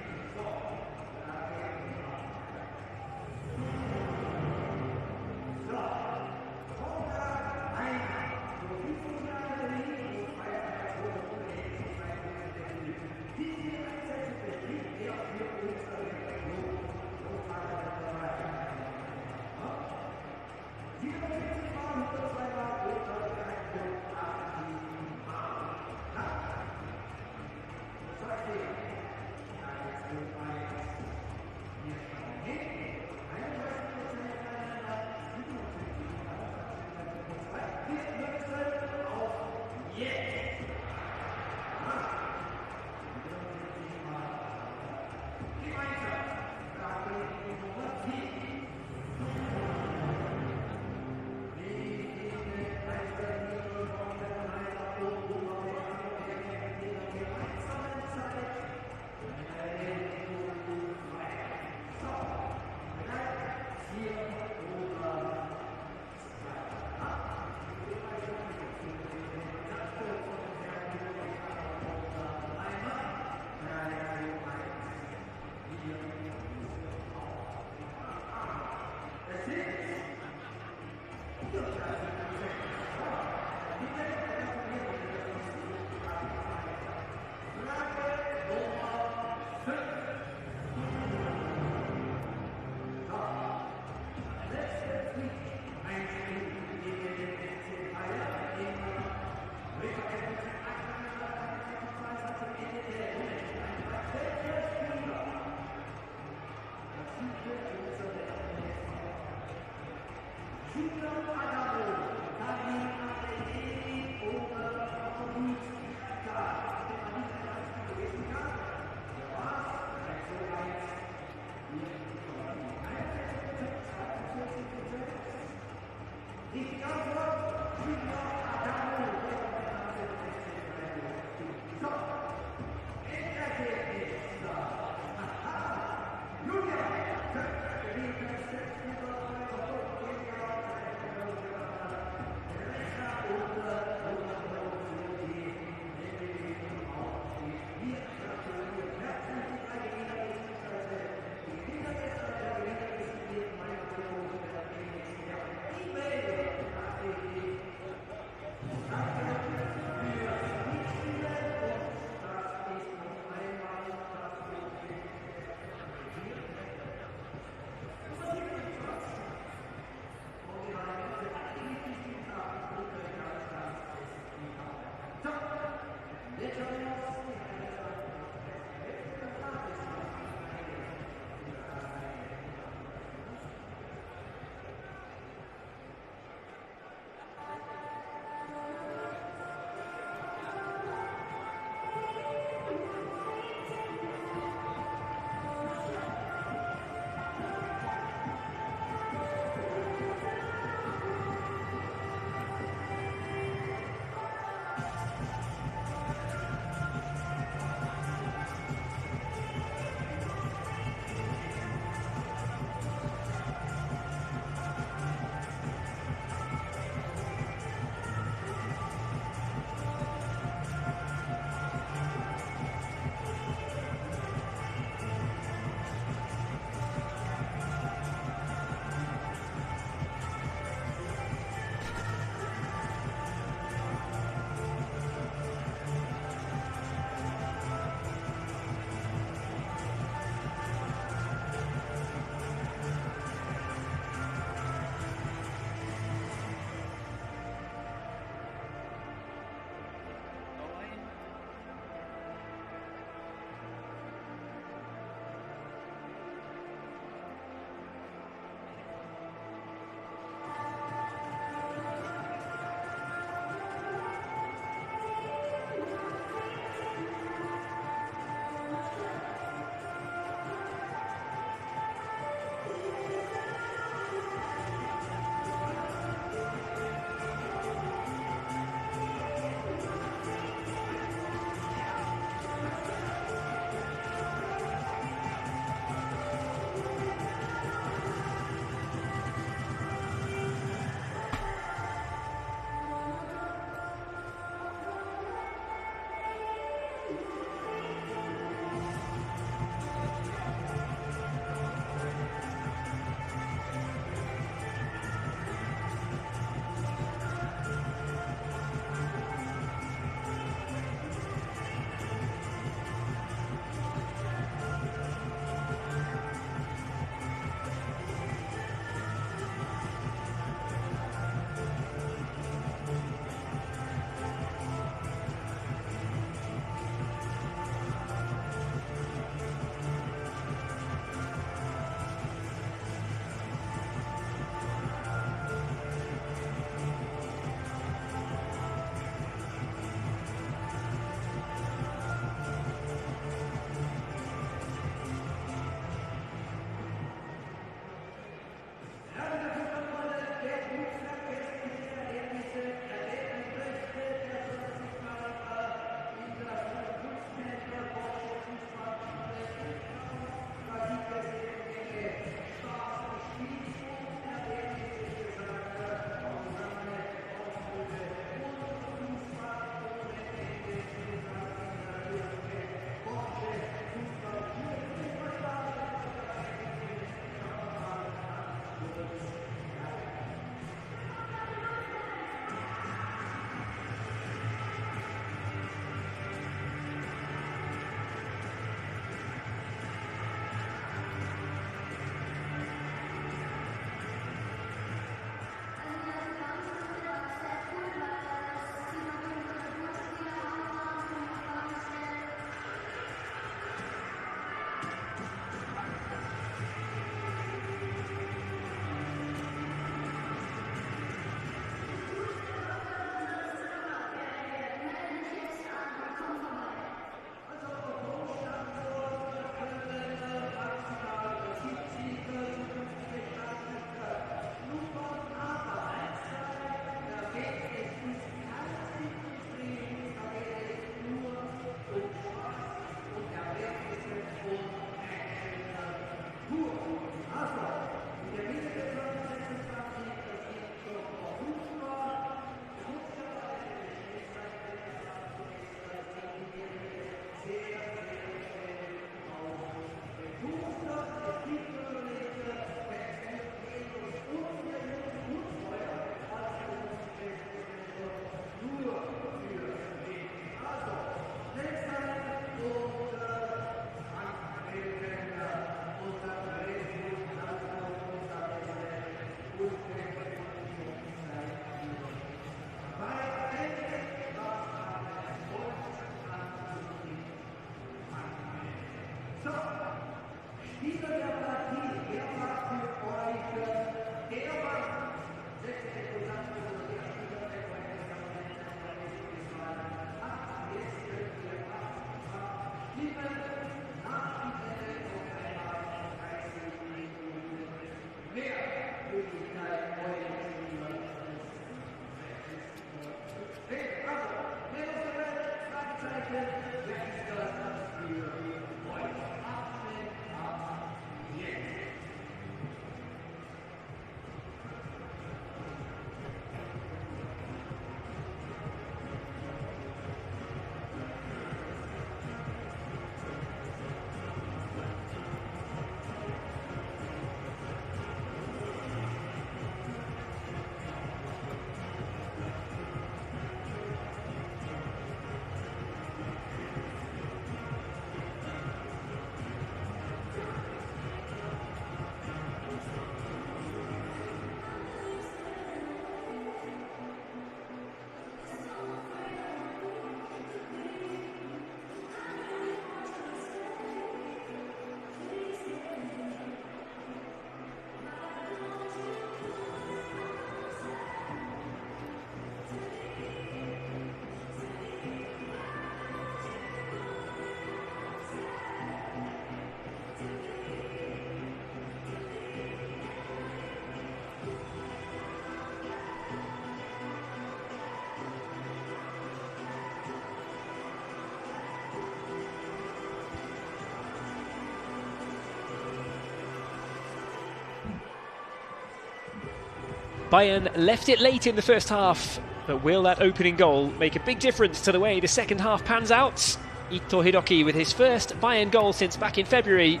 Bayern left it late in the first half, but will that opening goal make a big difference to the way the second half pans out? Ito Hiroki with his first Bayern goal since back in February.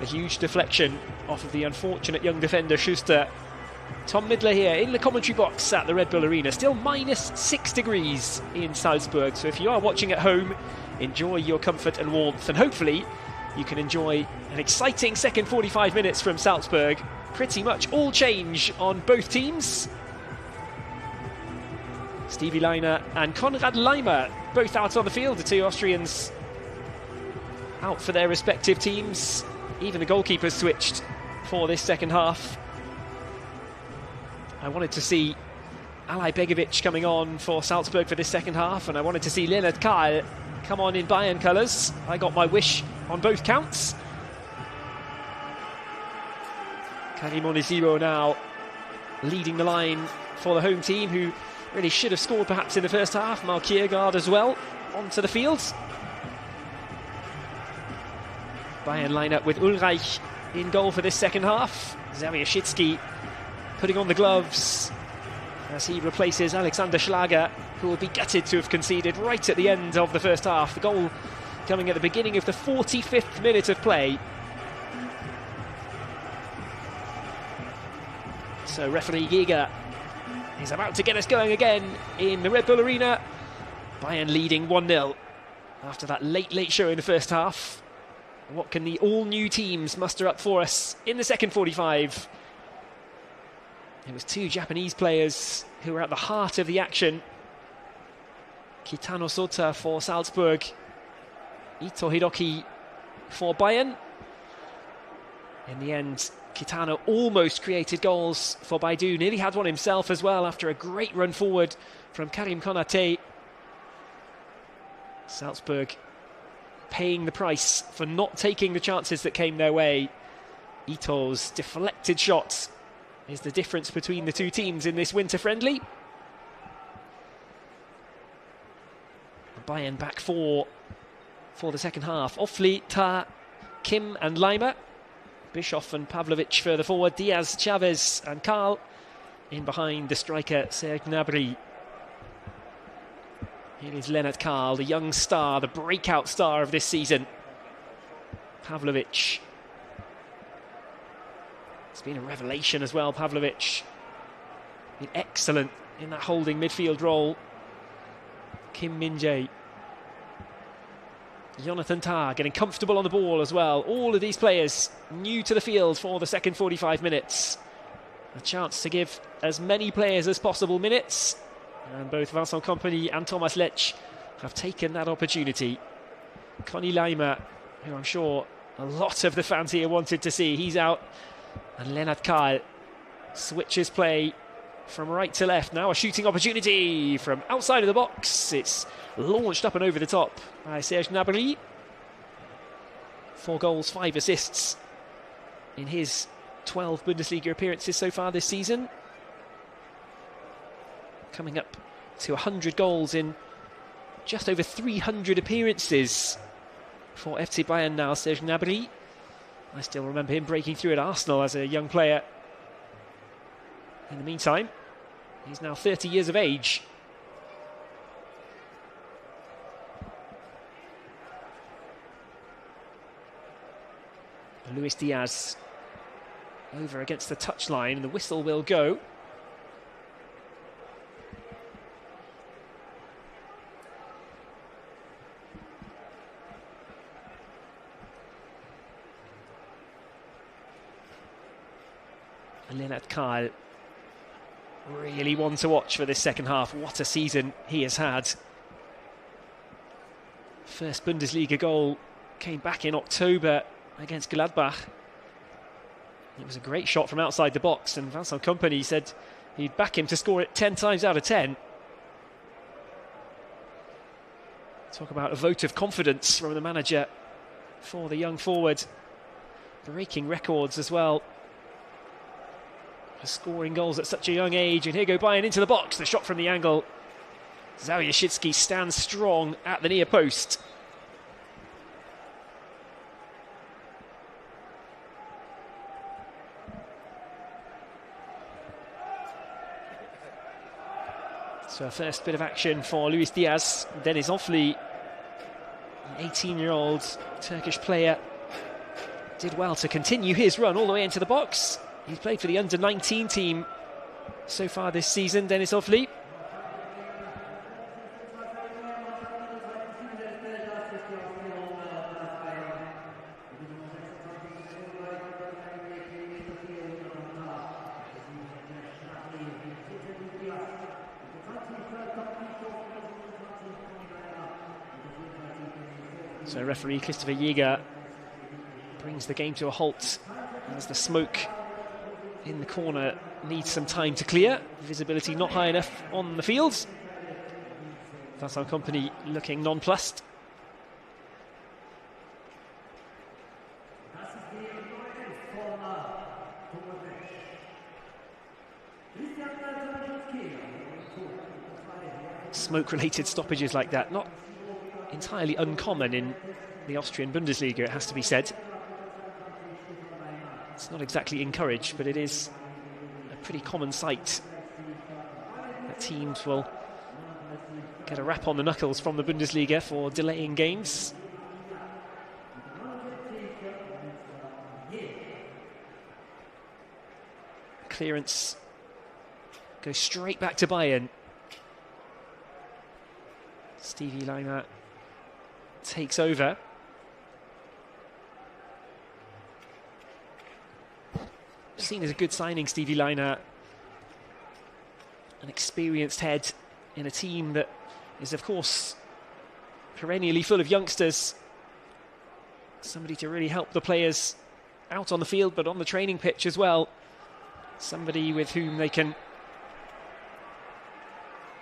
A huge deflection off of the unfortunate young defender Schuster. Tom Midler here in the commentary box at the Red Bull Arena. Still minus 6 degrees in Salzburg, so if you are watching at home, enjoy your comfort and warmth, and hopefully you can enjoy an exciting second 45 minutes from Salzburg. Pretty much all change on both teams. Stevie Leiner and Konrad Leimer both out on the field, the two Austrians out for their respective teams. Even the goalkeepers switched for this second half. I wanted to see Alay Begovic coming on for Salzburg for this second half, and I wanted to see Leonard Kahl come on in Bayern colours. I got my wish on both counts. Karim Onisibo now leading the line for the home team, who really should have scored perhaps in the first half. Mark Kiergaard as well onto the field. Bayern line up with Ulreich in goal for this second half. Zawieszczycki putting on the gloves as he replaces Alexander Schlager, who will be gutted to have conceded right at the end of the first half. The goal coming at the beginning of the 45th minute of play. So referee Giga is about to get us going again in the Red Bull Arena. Bayern leading 1-0 after that late show in the first half. What can the all-new teams muster up for us in the second 45? It was two Japanese players who were at the heart of the action. Kitano Sota for Salzburg, Ito Hiroki for Bayern. In the end, Kitano almost created goals for Baidu. Nearly had one himself as well after a great run forward from Karim Konate. Salzburg paying the price for not taking the chances that came their way. Ito's deflected shot is the difference between the two teams in this winter friendly. Bayern back four for the second half. Offli, Ta, Kim and Leimer. Bischoff and Pavlovic further forward. Diaz, Chavez and Karl in behind the striker Serge Gnabry. Here is Leonard Karl, the young star, the breakout star of this season. Pavlovic. It's been a revelation as well, Pavlovic. Been excellent in that holding midfield role. Kim Min-jae. Jonathan Tah getting comfortable on the ball as well. All of these players new to the field for the second 45 minutes. A chance to give as many players as possible minutes. And both Vincent Kompany and Thomas Lech have taken that opportunity. Conny Leimer, who I'm sure a lot of the fans here wanted to see, he's out. And Leonard Kahl switches play from right to left. Now a shooting opportunity from outside of the box. It's launched up and over the top by Serge Gnabry. 4 goals, 5 assists in his 12 Bundesliga appearances so far this season. Coming up to 100 goals in just over 300 appearances for FC Bayern now, Serge Gnabry. I still remember him breaking through at Arsenal as a young player. In the meantime, he's now 30 years of age. Luis Diaz over against the touchline, and the whistle will go. And Leonard Kahl, really one to watch for this second half. What a season he has had. First Bundesliga goal came back in October against Gladbach. It was a great shot from outside the box, and Vincent Kompany said he'd back him to score it 10 times out of 10. Talk about a vote of confidence from the manager for the young forward. Breaking records as well for scoring goals at such a young age. And here go Bayern into the box. The shot from the angle. Zawieszczycki stands strong at the near post. So a first bit of action for Luis Diaz. Deniz Ofli, the 18-year-old Turkish player, did well to continue his run all the way into the box. He's played for the under-19 team so far this season, Deniz Ofli. So referee Christopher Jäger brings the game to a halt as the smoke in the corner needs some time to clear. Visibility not high enough on the field. That's our company looking nonplussed. Smoke-related stoppages like that, not entirely uncommon in the Austrian Bundesliga, it has to be said. It's not exactly encouraged, but it is a pretty common sight that teams will get a rap on the knuckles from the Bundesliga for delaying games. Clearance goes straight back to Bayern. Stevie Lainer takes over. Seen as a good signing, Stevie Lainer. An experienced head in a team that is, of course, perennially full of youngsters. Somebody to really help the players out on the field, but on the training pitch as well. Somebody with whom they can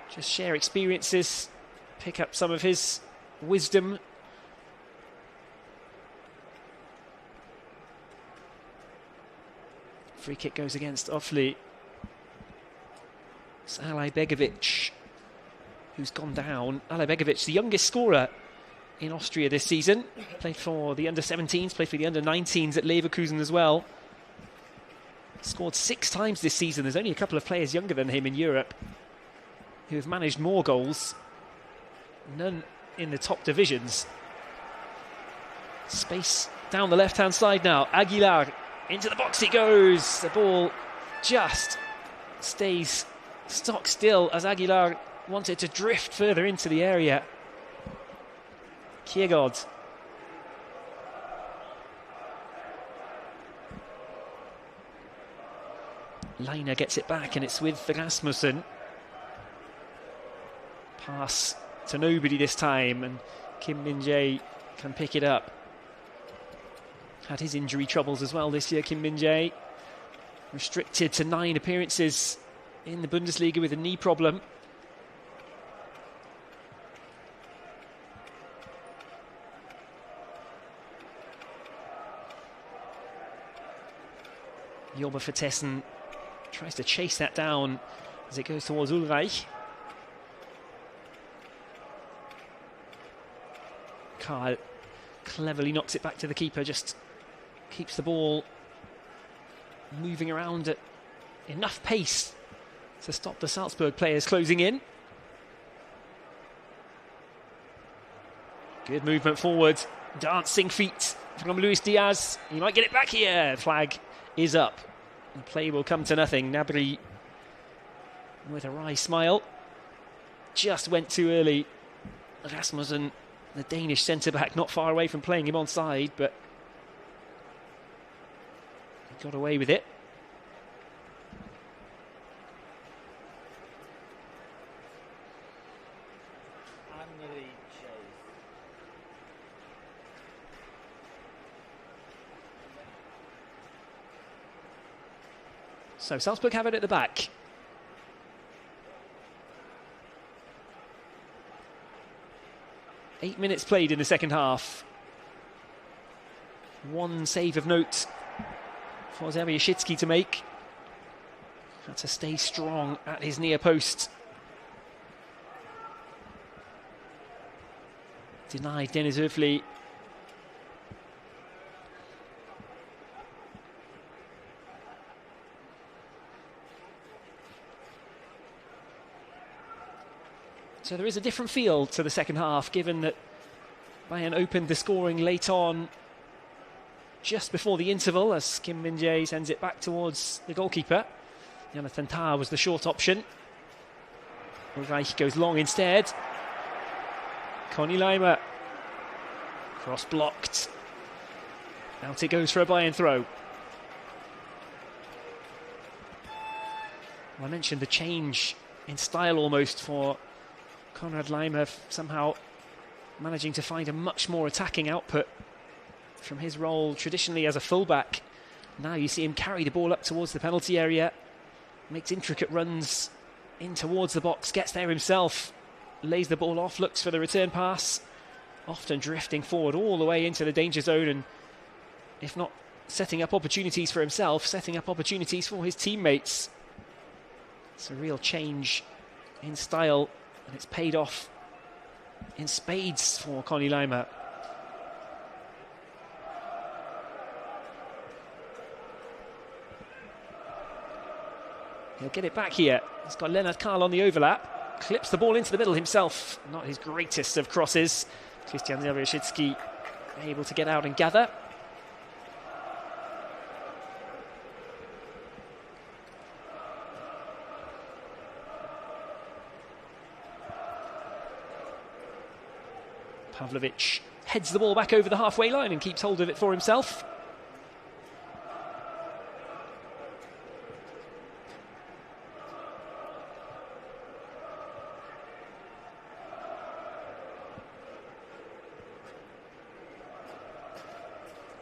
just share experiences, pick up some of his wisdom. Free kick goes against Ofli. It's Alay Begovic who's gone down. Alay Begovic, the youngest scorer in Austria this season. Played for the under-17s, played for the under-19s at Leverkusen as well. Scored 6 times this season. There's only a couple of players younger than him in Europe who have managed more goals. None in the top divisions. Space down the left-hand side now. Aguilar, into the box he goes. The ball just stays stock still as Aguilar wanted to drift further into the area. Kiergaard. Lainer gets it back and it's with Rasmussen. Pass to nobody this time and Kim Min-jae can pick it up. Had his injury troubles as well this year, Kim Min-jae. Restricted to 9 appearances in the Bundesliga with a knee problem. Jorba Vertessen tries to chase that down as it goes towards Ulreich. Karl cleverly knocks it back to the keeper, just keeps the ball moving around at enough pace to stop the Salzburg players closing in. Good movement forward, dancing feet from Luis Diaz. He might get it back here. Flag is up. The play will come to nothing. Gnabry with a wry smile. Just went too early. Rasmussen, the Danish centre-back, not far away from playing him onside, but he got away with it. So Salzburg have it at the back. Eight minutes played in the second half. One save of note for Zerbiashitsky to make. Had to stay strong at his near post. Denied Deniz Ofli. So there is a different feel to the second half, given that Bayern opened the scoring late on, just before the interval, as Kim Min-jae sends it back towards the goalkeeper. Jonathan Tah was the short option. Ulreich goes long instead. Conny Leimer. Cross blocked. Out it goes for a Bayern throw. Well, I mentioned the change in style almost for Konrad Leimer, somehow managing to find a much more attacking output from his role traditionally as a fullback. Now you see him carry the ball up towards the penalty area, makes intricate runs in towards the box, gets there himself, lays the ball off, looks for the return pass, often drifting forward all the way into the danger zone, and if not setting up opportunities for himself, setting up opportunities for his teammates. It's a real change in style, and it's paid off in spades for Conny Leimer. He'll get it back here. He's got Lennart Karl on the overlap. Clips the ball into the middle himself. Not his greatest of crosses. Christian Zawieszczycki able to get out and gather. Pavlovic heads the ball back over the halfway line and keeps hold of it for himself.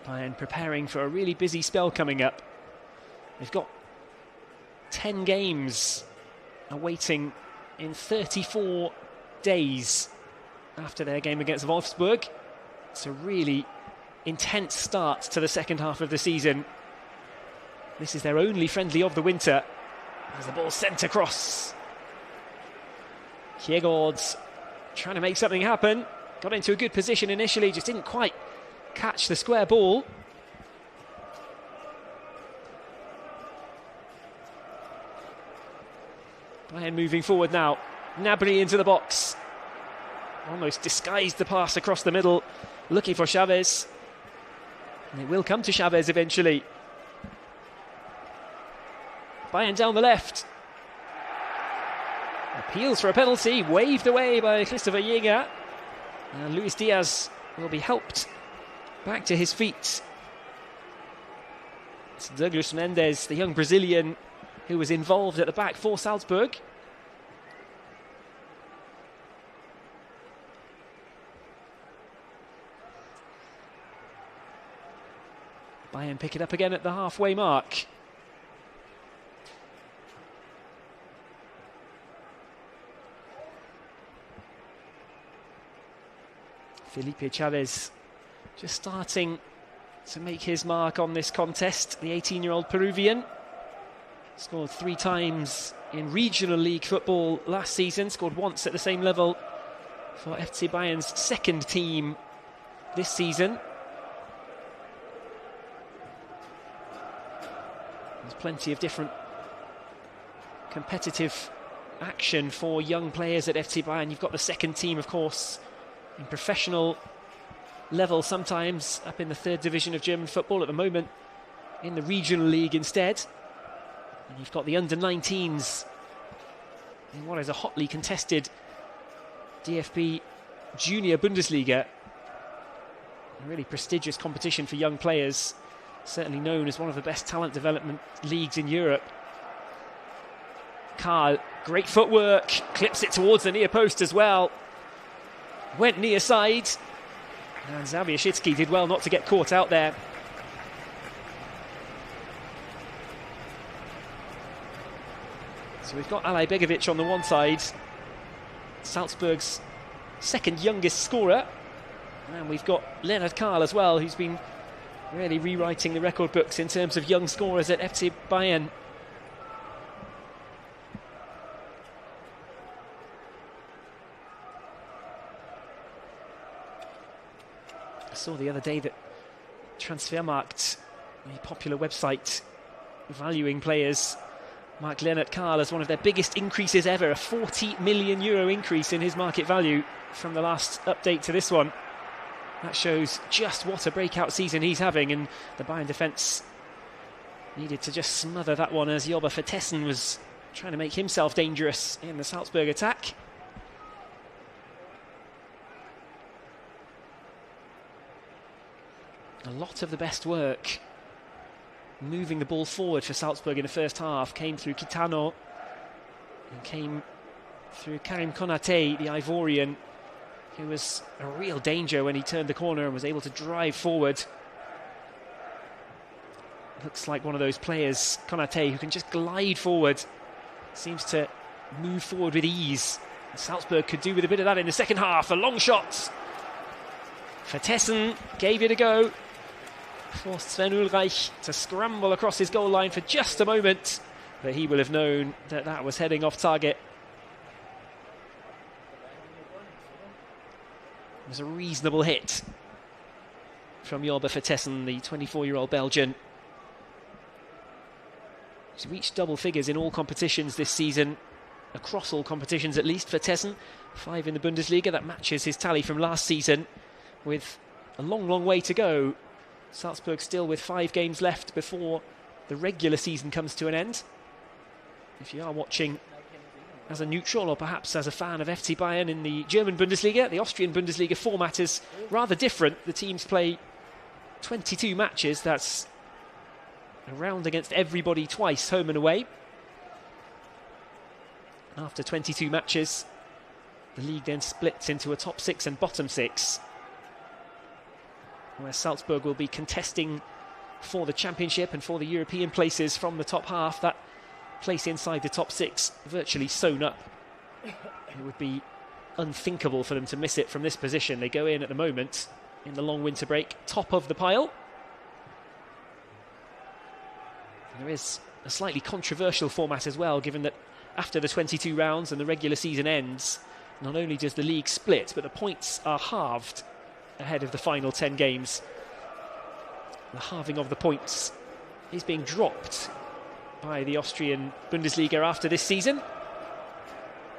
Bayern preparing for a really busy spell coming up. They've got 10 games awaiting in 34 days after their game against Wolfsburg. It's a really intense start to the second half of the season. This is their only friendly of the winter. As the ball sent across. Kjærgaard trying to make something happen. Got into a good position initially, just didn't quite catch the square ball. Bayern moving forward now. Gnabry into the box. Almost disguised the pass across the middle, looking for Chavez. And it will come to Chavez eventually. Bayern down the left. Appeals for a penalty, waved away by Christopher Jäger. And Luis Diaz will be helped back to his feet. It's Douglas Mendes, the young Brazilian who was involved at the back for Salzburg. Bayern pick it up again at the halfway mark. Felipe Chavez just starting to make his mark on this contest. The 18-year-old Peruvian scored 3 times in regional league football last season, scored once at the same level for FC Bayern's second team this season. There's plenty of different competitive action for young players at FC Bayern. You've got the second team, of course, in professional level, sometimes up in the 3rd division of German football, at the moment in the regional league instead. And you've got the under-19s in what is a hotly contested DFB Junior Bundesliga. A really prestigious competition for young players, certainly known as one of the best talent development leagues in Europe. Karl, great footwork, clips it towards the near post as well. Went near side, and Zawieszczycki did well not to get caught out there. So we've got Alay Begovic on the one side, Salzburg's second youngest scorer, and we've got Lennart Karl as well, who's been really rewriting the record books in terms of young scorers at FC Bayern. I saw the other day that Transfermarkt, a popular website valuing players, Mark Leonard Karl as one of their biggest increases ever, a €40 million increase in his market value from the last update to this one. That shows just what a breakout season he's having, and the Bayern defence needed to just smother that one as Jobber Vertessen was trying to make himself dangerous in the Salzburg attack. A lot of the best work moving the ball forward for Salzburg in the first half came through Kitano and came through Karim Konate, the Ivorian, who was a real danger when he turned the corner and was able to drive forward. Looks like one of those players, Konate, who can just glide forward. Seems to move forward with ease. And Salzburg could do with a bit of that in the second half. A long shot. Vertessen gave it a go. Forced Sven Ulreich to scramble across his goal line for just a moment, but he will have known that that was heading off target. It was a reasonable hit from Jobber Vertessen, the 24-year-old Belgian. He's reached double figures in all competitions this season, across all competitions at least. Vertessen, 5 in the Bundesliga, that matches his tally from last season, with a long, long way to go. Salzburg still with 5 games left before the regular season comes to an end. If you are watching as a neutral or perhaps as a fan of FC Bayern in the German Bundesliga, the Austrian Bundesliga format is rather different. The teams play 22 matches, that's a round against everybody twice, home and away. After 22 matches, the league then splits into a top 6 and bottom 6, where Salzburg will be contesting for the championship and for the European places from the top half. That place inside the top 6 virtually sewn up. It would be unthinkable for them to miss it from this position. They go in at the moment, in the long winter break, top of the pile. There is a slightly controversial format as well, given that after the 22 rounds and the regular season ends, not only does the league split, but the points are halved ahead of the final 10 games. The halving of the points is being dropped by the Austrian Bundesliga after this season.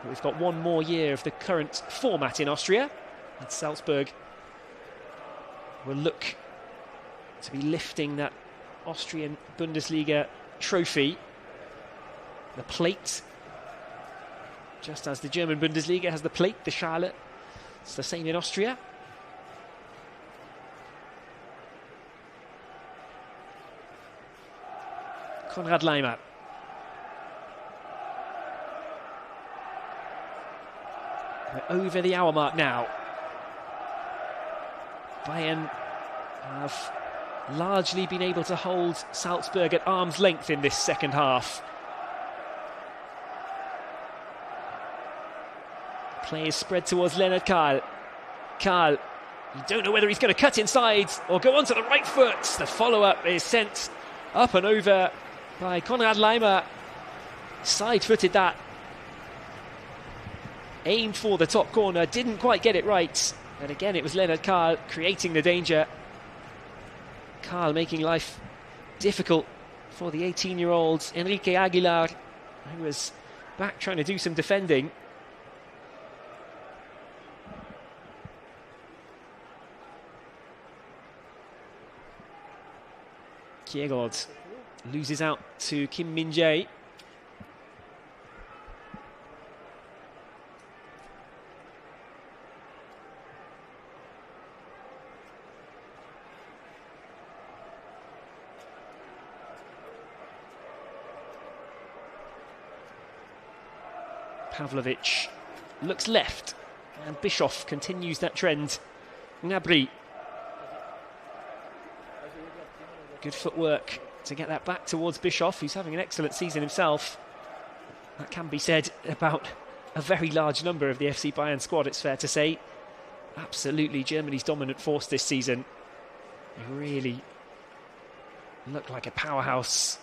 We've got one more year of the current format in Austria, and Salzburg will look to be lifting that Austrian Bundesliga trophy, the plate, just as the German Bundesliga has the plate, the Schale. It's the same in Austria. Konrad Laimer. We're over the hour mark now. Bayern have largely been able to hold Salzburg at arm's length in this second half. Play is spread towards Leonard Karl. Karl, you don't know whether he's going to cut inside or go onto the right foot. The follow-up is sent up and over by Konrad Laimer. Side-footed that. Aimed for the top corner, didn't quite get it right. And again, it was Leonard Karl creating the danger. Karl making life difficult for the 18-year-old Enrique Aguilar, who was back trying to do some defending. Kiergaard loses out to Kim Min-jae. Pavlovic looks left, and Bischoff continues that trend. Gnabry. Good footwork to get that back towards Bischoff, who's having an excellent season himself. That can be said about a very large number of the FC Bayern squad, it's fair to say. Absolutely Germany's dominant force this season. They really look like a powerhouse.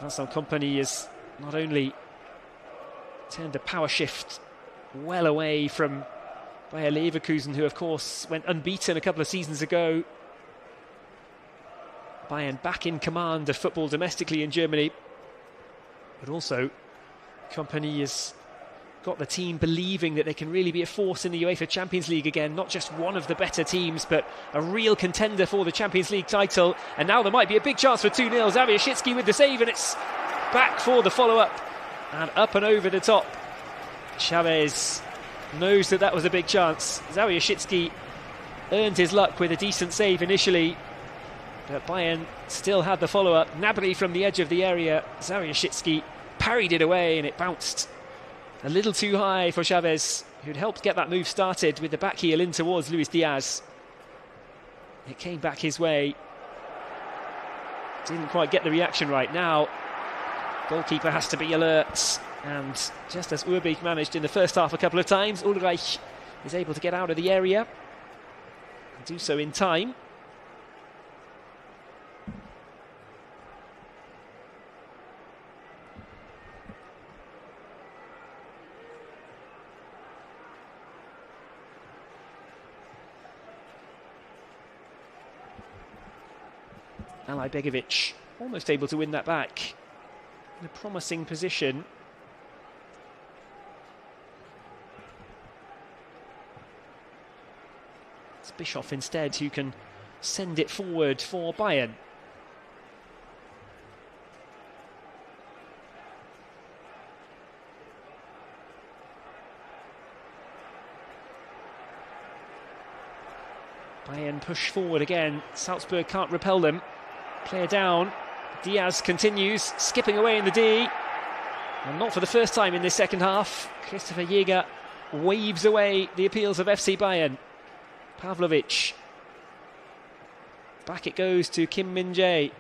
Vincent Kompany is not only turned a power shift well away from Bayer Leverkusen, who of course went unbeaten a couple of seasons ago. Bayern back in command of football domestically in Germany, But also, Kompany has got the team believing that they can really be a force in the UEFA Champions League again, not just one of the better teams, but a real contender for the Champions League title. And now there might be a big chance for 2-0. Zawierzycki with the save, and it's back for the follow-up. And up and over the top. Chavez knows that was a big chance. Zawierzycki earned his luck with a decent save initially, but Bayern still had the follow-up. Gnabry from the edge of the area. Zawierzycki parried it away, and it bounced a little too high for Chavez, who'd helped get that move started with the back heel in towards Luis Diaz. It came back his way. Didn't quite get the reaction right. Now, goalkeeper has to be alert. And just as Urbich managed in the first half a couple of times, Ulreich is able to get out of the area and do so in time. Alay Begovic almost able to win that back. In a promising position. It's Bischoff instead who can send it forward for Bayern. Bayern push forward again. Salzburg can't repel them. Player down. Diaz continues, skipping away in the D. And not for the first time in this second half. Christopher Jäger waves away the appeals of FC Bayern. Pavlovic. Back it goes to Kim Min-jae.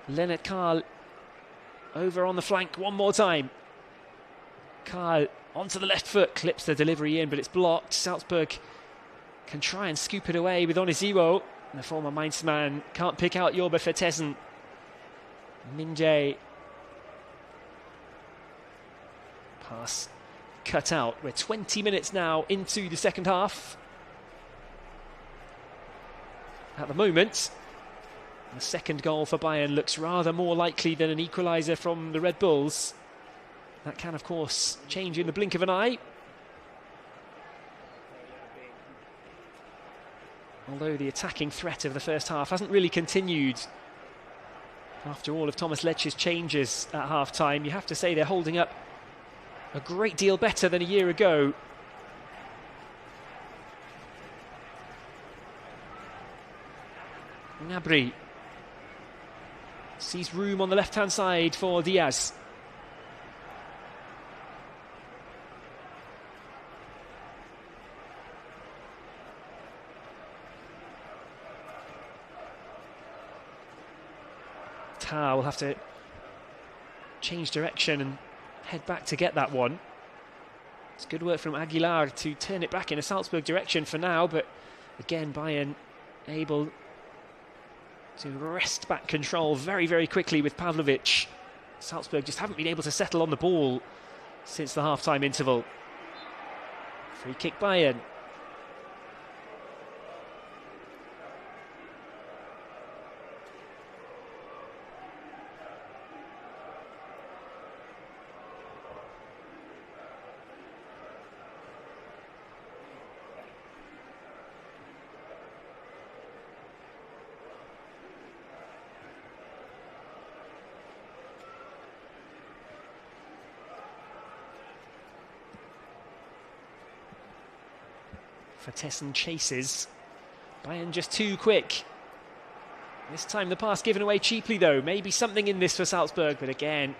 Leonard Karl over on the flank one more time. Karl onto the left foot, clips the delivery in, but it's blocked. Salzburg can try and scoop it away with Onisiwo. The former Mainz man can't pick out Jorbe Vertessen. Min-jae. Pass cut out. We're 20 minutes now into the second half. At the moment, the second goal for Bayern looks rather more likely than an equaliser from the Red Bulls. That can, of course, change in the blink of an eye. Although the attacking threat of the first half hasn't really continued after all of Thomas Lecce's changes at half-time. You have to say they're holding up a great deal better than a year ago. Gnabry sees room on the left-hand side for Diaz. Tah will have to change direction and head back to get that one. It's good work from Aguilar to turn it back in a Salzburg direction for now, but again Bayern able to wrest back control very, very quickly with Pavlovic. Salzburg just haven't been able to settle on the ball since the half-time interval. Free kick Bayern. Vertessen chases. Bayern just too quick. This time the pass given away cheaply though. Maybe something in this for Salzburg, but again,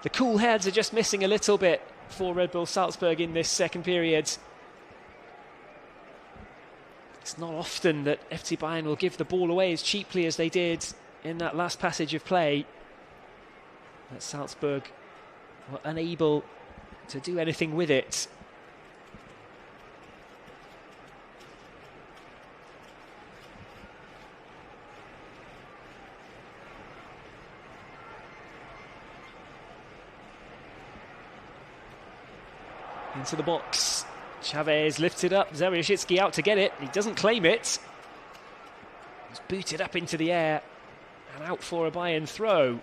the cool heads are just missing a little bit for Red Bull Salzburg in this second period. It's not often that FC Bayern will give the ball away as cheaply as they did in that last passage of play. But Salzburg were unable to do anything with it. Into the box. Chavez lifts it up. Zawierzycki out to get it. He doesn't claim it. He's booted up into the air and out for a Bayern throw.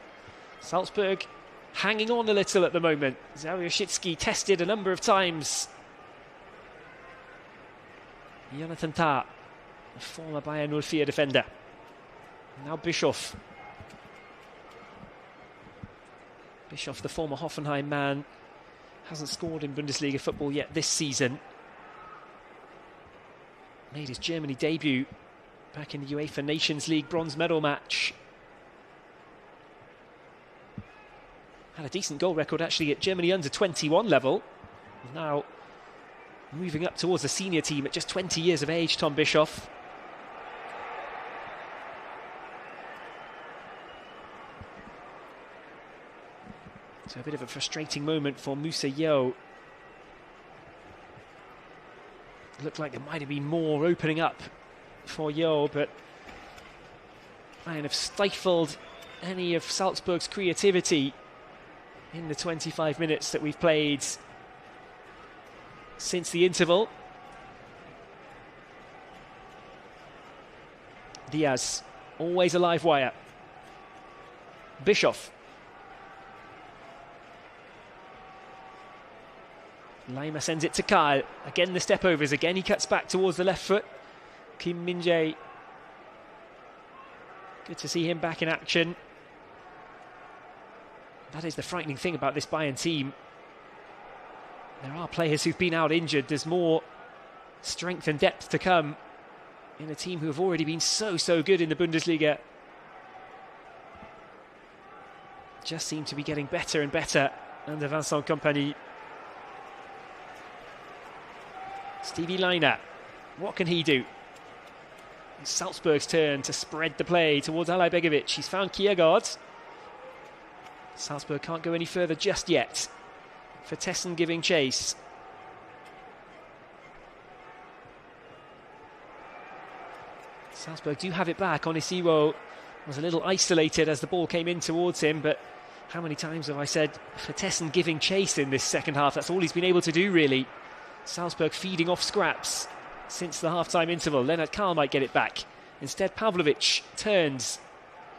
Salzburg hanging on a little at the moment. Zawioshitsky tested a number of times. Jonathan Tah, a former Bayern 04 defender. Now Bischoff. Bischoff, the former Hoffenheim man, hasn't scored in Bundesliga football yet this season. Made his Germany debut back in the UEFA Nations League bronze medal match. Had a decent goal record actually at Germany under 21 level. Now moving up towards the senior team at just 20 years of age, Tom Bischoff. So a bit of a frustrating moment for Musa Yeo. It looked like there might have been more opening up for Yeo, but Bayern have stifled any of Salzburg's creativity in the 25 minutes that we've played since the interval. Diaz, always a live wire. Bischoff. Lima sends it to Kyle. Again the step overs. Again he cuts back towards the left foot. Kim Min-jae. Good to see him back in action. That is the frightening thing about this Bayern team. There are players who've been out injured. There's more strength and depth to come in a team who have already been so good in the Bundesliga. Just seem to be getting better and better under Vincent Kompany. Stevie Lainer, what can he do? It's Salzburg's turn to spread the play towards Alay Begovic. He's found Kiergaard. Salzburg can't go any further just yet. Vertessen giving chase. Salzburg do have it back. Onisiwo was a little isolated as the ball came in towards him, but how many times have I said Vertessen giving chase in this second half? That's all he's been able to do, really. Salzburg feeding off scraps since the half-time interval. Lennart Karl might get it back. Instead, Pavlovic turns.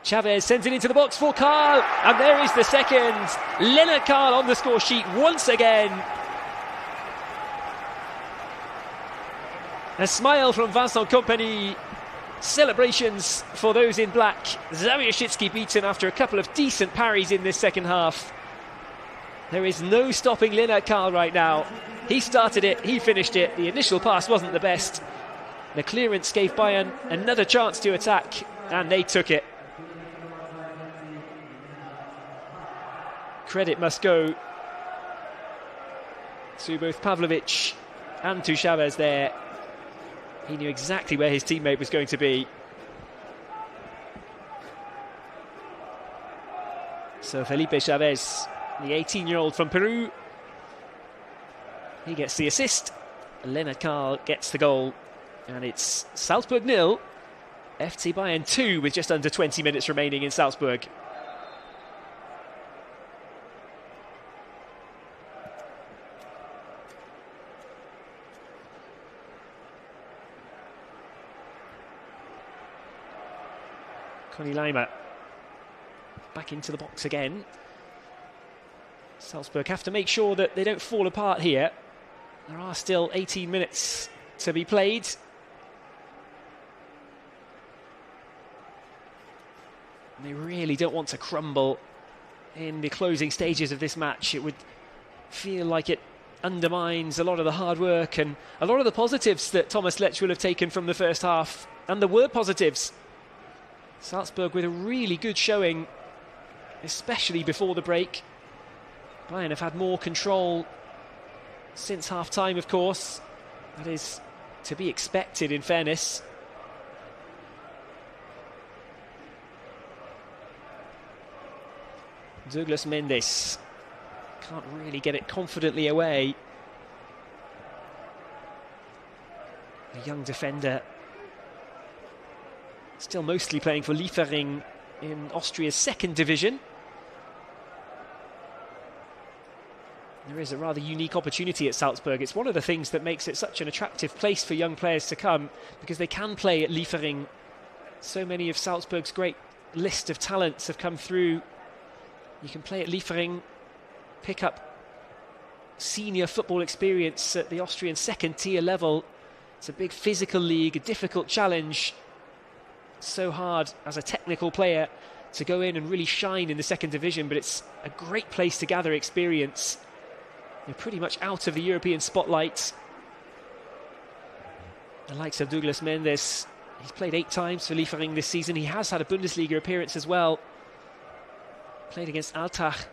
Chavez sends it into the box for Karl, and there is the second. Lennart Karl on the score sheet once again. A smile from Vincent Kompany. Celebrations for those in black. Zawioshitsky beaten after a couple of decent parries in this second half. There is no stopping Lennart Karl right now. He started it, he finished it. The initial pass wasn't the best. The clearance gave Bayern another chance to attack, and they took it. Credit must go to both Pavlovic and to Chavez there. He knew exactly where his teammate was going to be. So Felipe Chavez, the 18-year-old from Peru, he gets the assist. Lennart Karl gets the goal. And it's Salzburg 0, FC Bayern 2 with just under 20 minutes remaining in Salzburg. Conny Lima back into the box again. Salzburg have to make sure that they don't fall apart here. There are still 18 minutes to be played. They really don't want to crumble in the closing stages of this match. It would feel like it undermines a lot of the hard work and a lot of the positives that Thomas Lech will have taken from the first half. And there were positives. Salzburg with a really good showing, especially before the break. Bayern have had more control since half-time, of course. That is to be expected, in fairness. Douglas Mendes can't really get it confidently away. A young defender, still mostly playing for Liefering in Austria's second division. There is a rather unique opportunity at Salzburg. It's one of the things that makes it such an attractive place for young players to come, because they can play at Liefering. So many of Salzburg's great list of talents have come through You can play at Liefering, pick up senior football experience at the Austrian second-tier level. It's a big physical league, a difficult challenge. So hard as a technical player to go in and really shine in the second division, but it's a great place to gather experience. You're pretty much out of the European spotlight. The likes of Douglas Mendes, he's played 8 times for Liefering this season. He has had a Bundesliga appearance as well. Played against Altach.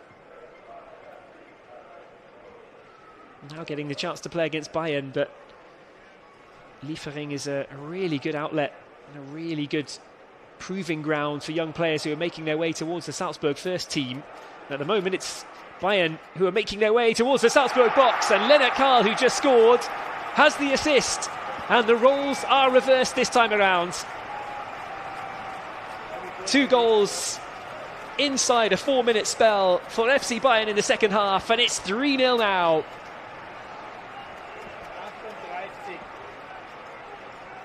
Now getting the chance to play against Bayern, but Liefering is a really good outlet and a really good proving ground for young players who are making their way towards the Salzburg first team. And at the moment it's Bayern who are making their way towards the Salzburg box, and Lennart Karl, who just scored, has the assist, and the roles are reversed this time around. 2 goals inside a 4-minute spell for FC Bayern in the second half, and it's 3-0 now.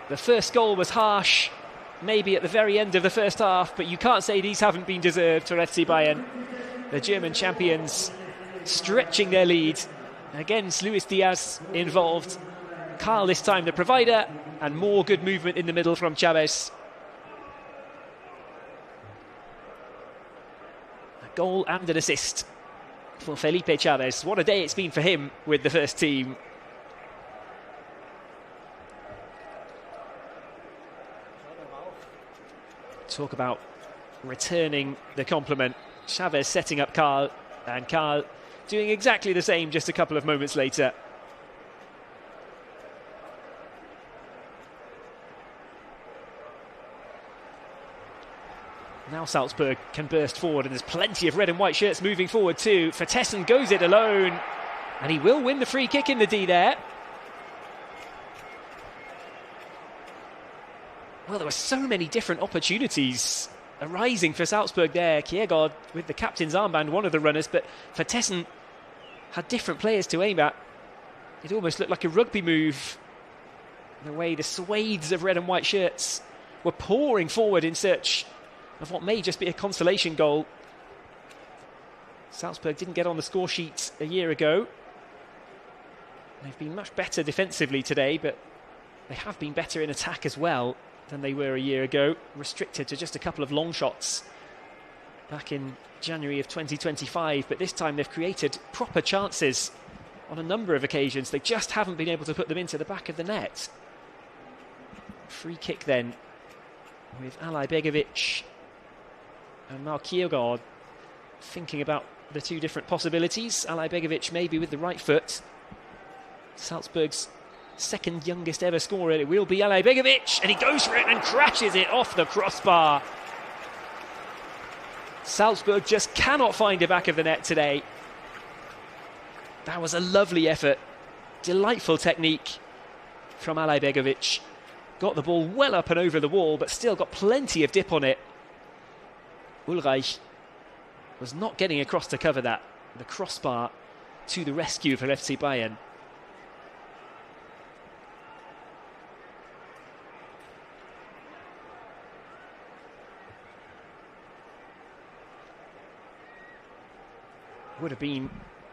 The first goal was harsh, maybe at the very end of the first half, but you can't say these haven't been deserved for FC Bayern. The German champions stretching their lead against Luis Diaz involved. Karl this time the provider, and more good movement in the middle from Chavez. A goal and an assist for Felipe Chavez. What a day it's been for him with the first team. Talk about returning the compliment. Chavez setting up Karl, and Karl doing exactly the same just a couple of moments later. Now Salzburg can burst forward, and there's plenty of red and white shirts moving forward too. Vertessen goes it alone, and he will win the free kick in the D there. Well, there were so many different opportunities arising for Salzburg there. Kjærgaard with the captain's armband, one of the runners, but Vertessen had different players to aim at. It almost looked like a rugby move, the way the swathes of red and white shirts were pouring forward in search of what may just be a consolation goal. Salzburg didn't get on the score sheet a year ago. They've been much better defensively today, but they have been better in attack as well than they were a year ago, restricted to just a couple of long shots back in January of 2025, but this time they've created proper chances on a number of occasions. They just haven't been able to put them into the back of the net. Free kick then with Alay Begovic and Mark Kjærgaard thinking about the 2 different possibilities. Alay Begovic maybe with the right foot. Salzburg's second youngest ever scorer. It will be Alay Begovic, and he goes for it and crashes it off the crossbar. Salzburg just cannot find the back of the net today. That was a lovely effort. Delightful technique from Alay Begovic. Got the ball well up and over the wall, but still got plenty of dip on it. Ulreich was not getting across to cover that. The crossbar to the rescue for FC Bayern. Would have been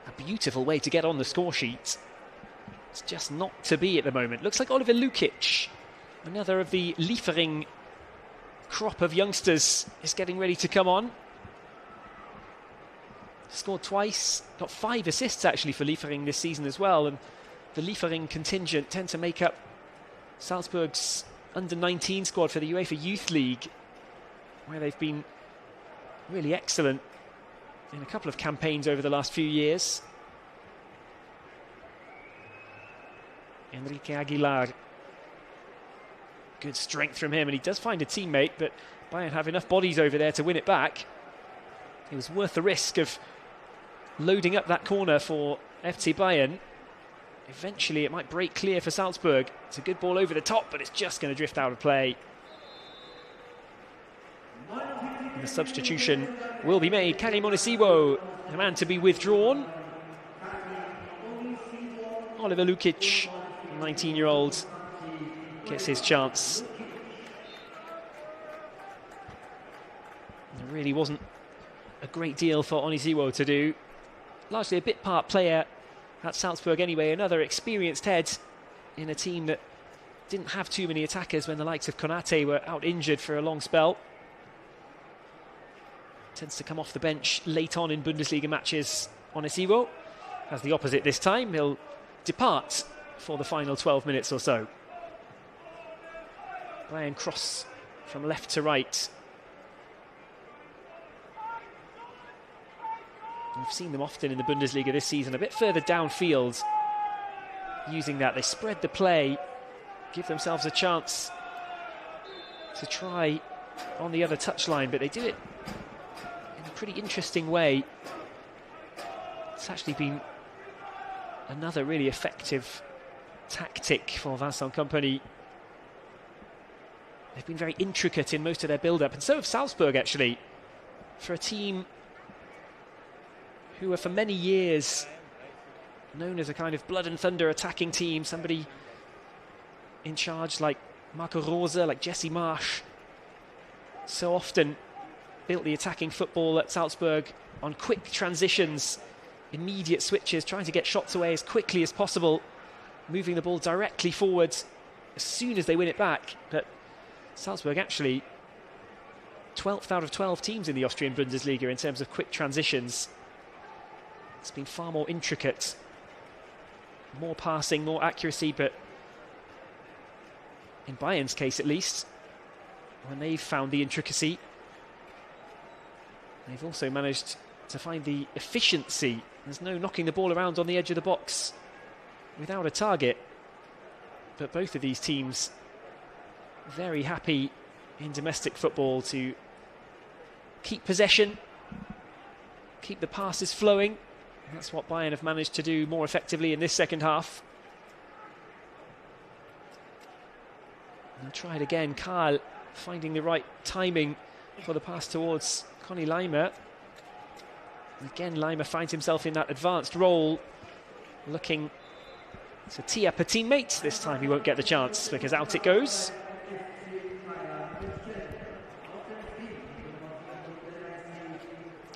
a beautiful way to get on the score sheet. It's just not to be at the moment. Looks like Oliver Lukic, another of the Liefering crop of youngsters, is getting ready to come on. Scored twice, got 5 assists actually for Liefering this season as well, and the Liefering contingent tend to make up Salzburg's under-19 squad for the UEFA Youth League, where they've been really excellent in a couple of campaigns over the last few years. Enrique Aguilar. Good strength from him, and he does find a teammate, but Bayern have enough bodies over there to win it back. It was worth the risk of loading up that corner for FC Bayern. Eventually it might break clear for Salzburg. It's a good ball over the top, but it's just going to drift out of play. And the substitution will be made. Karim Onisiwo, the man to be withdrawn. Oliver Lukic, 19-year-old, gets his chance. There really wasn't a great deal for Oniziwo to do. Largely a bit part player at Salzburg anyway, another experienced head in a team that didn't have too many attackers when the likes of Konate were out injured for a long spell. Tends to come off the bench late on in Bundesliga matches. Oniziwo has the opposite this time. He'll depart for the final 12 minutes or so. Bayern cross from left to right. We've seen them often in the Bundesliga this season, a bit further downfield. Using that, they spread the play, give themselves a chance to try on the other touchline, but they do it in a pretty interesting way. It's actually been another really effective tactic for Vincent Kompany. They've been very intricate in most of their build-up, and so have Salzburg, actually, for a team who were for many years known as a kind of blood and thunder attacking team. Somebody in charge like Marco Rose, like Jesse Marsch, so often built the attacking football at Salzburg on quick transitions, immediate switches, trying to get shots away as quickly as possible, moving the ball directly forward as soon as they win it back. But Salzburg actually 12th out of 12 teams in the Austrian Bundesliga in terms of quick transitions. It's been far more intricate, more passing, more accuracy, but in Bayern's case at least, when they've found the intricacy, they've also managed to find the efficiency. There's no knocking the ball around on the edge of the box without a target, but both of these teams very happy in domestic football to keep possession, keep the passes flowing. That's what Bayern have managed to do more effectively in this second half. And try it again. Karl finding the right timing for the pass towards Conny Leimer. Again, Leimer finds himself in that advanced role, looking to tee up a teammate. This time he won't get the chance because out it goes.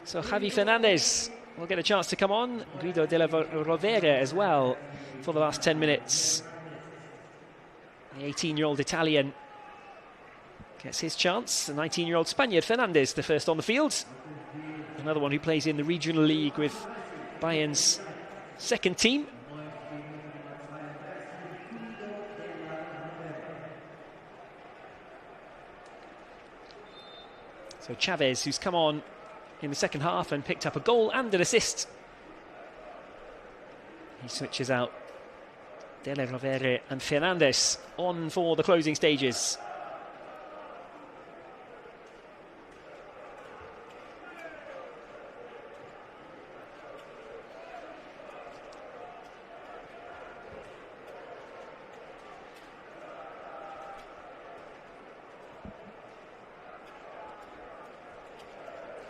So Javi Fernandez will get a chance to come on. Guido della Rovere as well for the last 10 minutes. The 18-year-old Italian gets his chance. The 19-year-old Spaniard Fernandez, the first on the field. Another one who plays in the regional league with Bayern's second team. So Chavez, who's come on in the second half and picked up a goal and an assist. He switches out Della Rovere and Fernandez on for the closing stages.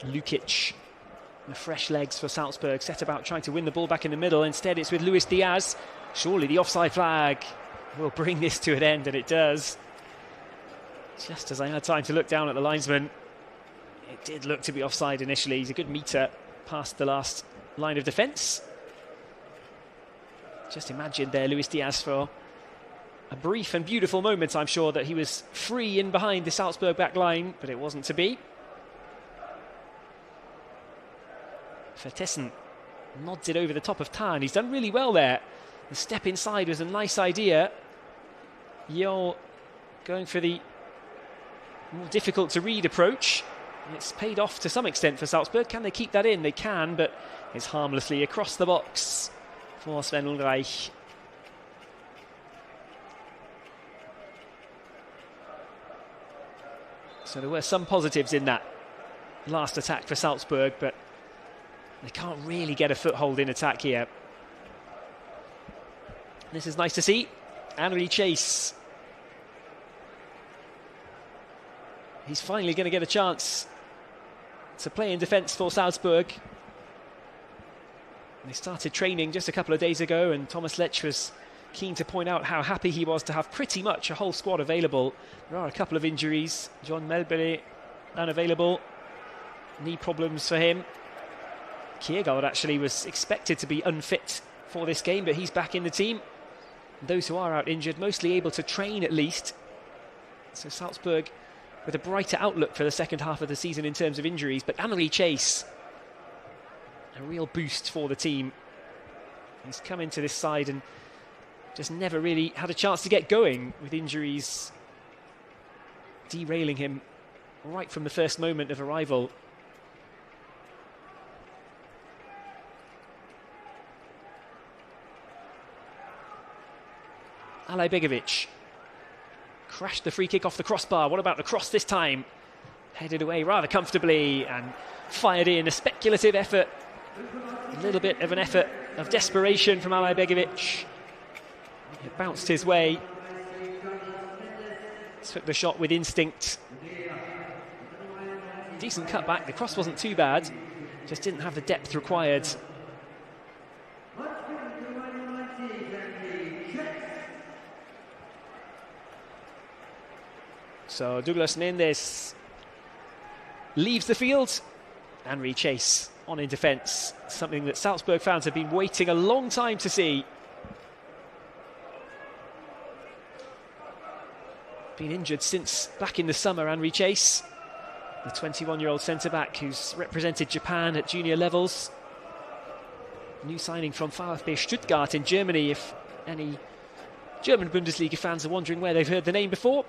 Lukic, the fresh legs for Salzburg, set about trying to win the ball back in the middle. Instead it's with Luis Diaz. Surely the offside flag will bring this to an end, and it does. Just as I had time to look down at the linesman, it did look to be offside initially. He's a good metre past the last line of defence. Just imagine there Luis Diaz for a brief and beautiful moment, I'm sure, that he was free in behind the Salzburg back line, but it wasn't to be. Vertessen nods it over the top of Tan. He's done really well there. The step inside was a nice idea. Yo going for the more difficult to read approach. It's paid off to some extent for Salzburg. Can they keep that in? They can, but it's harmlessly across the box for Sven Ulreich. So there were some positives in that last attack for Salzburg, but they can't really get a foothold in attack here. This is nice to see. Henry Chase. He's finally going to get a chance to play in defence for Salzburg. They started training just a couple of days ago, and Thomas Lech was keen to point out how happy he was to have pretty much a whole squad available. There are a couple of injuries. John Melbury unavailable. knee problems for him. Kiergaard actually was expected to be unfit for this game, but he's back in the team. Those who are out injured, mostly able to train at least. So Salzburg with a brighter outlook for the second half of the season in terms of injuries. But Henri Chase, a real boost for the team. He's come into this side and just never really had a chance to get going, with injuries derailing him right from the first moment of arrival. Alay Begovic crashed the free kick off the crossbar. What about the cross this time? Headed away rather comfortably and fired in. A speculative effort, a little bit of an effort of desperation from Alay Begovic. It bounced his way, took the shot with instinct. Decent cutback, the cross wasn't too bad, just didn't have the depth required. So Douglas Mendes leaves the field. Henri Chase on in defence, something that Salzburg fans have been waiting a long time to see. Been injured since back in the summer, Henri Chase, the 21-year-old centre-back who's represented Japan at junior levels. New signing from VfB Stuttgart in Germany, if any German Bundesliga fans are wondering where they've heard the name before.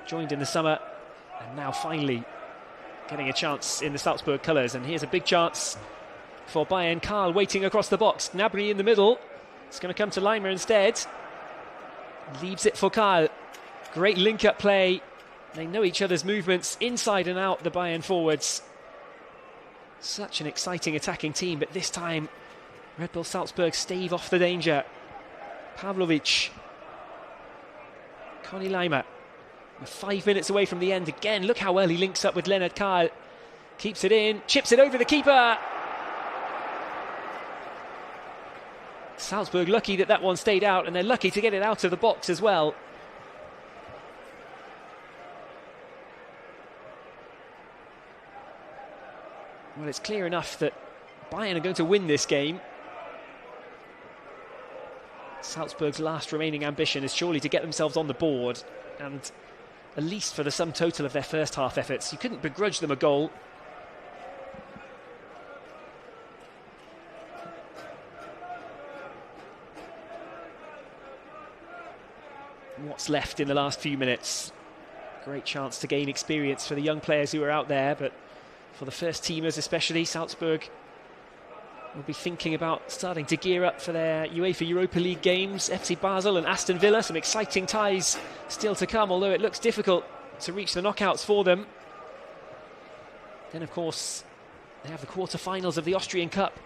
Joined in the summer and now finally getting a chance in the Salzburg colours. And here's a big chance for Bayern. Karl waiting across the box, Gnabry in the middle. It's going to come to Leimer instead. Leaves it for Karl. Great link-up play. They know each other's movements inside and out, the Bayern forwards. Such an exciting attacking team, but this time Red Bull Salzburg stave off the danger. Pavlovic. Conny Leimer. 5 minutes away from the end again. Look how well he links up with Leonard Karl. Keeps it in, chips it over the keeper. Salzburg lucky that that one stayed out, and they're lucky to get it out of the box as well. Well, it's clear enough that Bayern are going to win this game. Salzburg's last remaining ambition is surely to get themselves on the board, and at least for the sum total of their first half efforts. You couldn't begrudge them a goal. What's left in the last few minutes? Great chance to gain experience for the young players who are out there, but for the first teamers especially, Salzburg will be thinking about starting to gear up for their UEFA Europa League games. FC Basel and Aston Villa, some exciting ties still to come, although it looks difficult to reach the knockouts for them. Then of course they have the quarter-finals of the Austrian Cup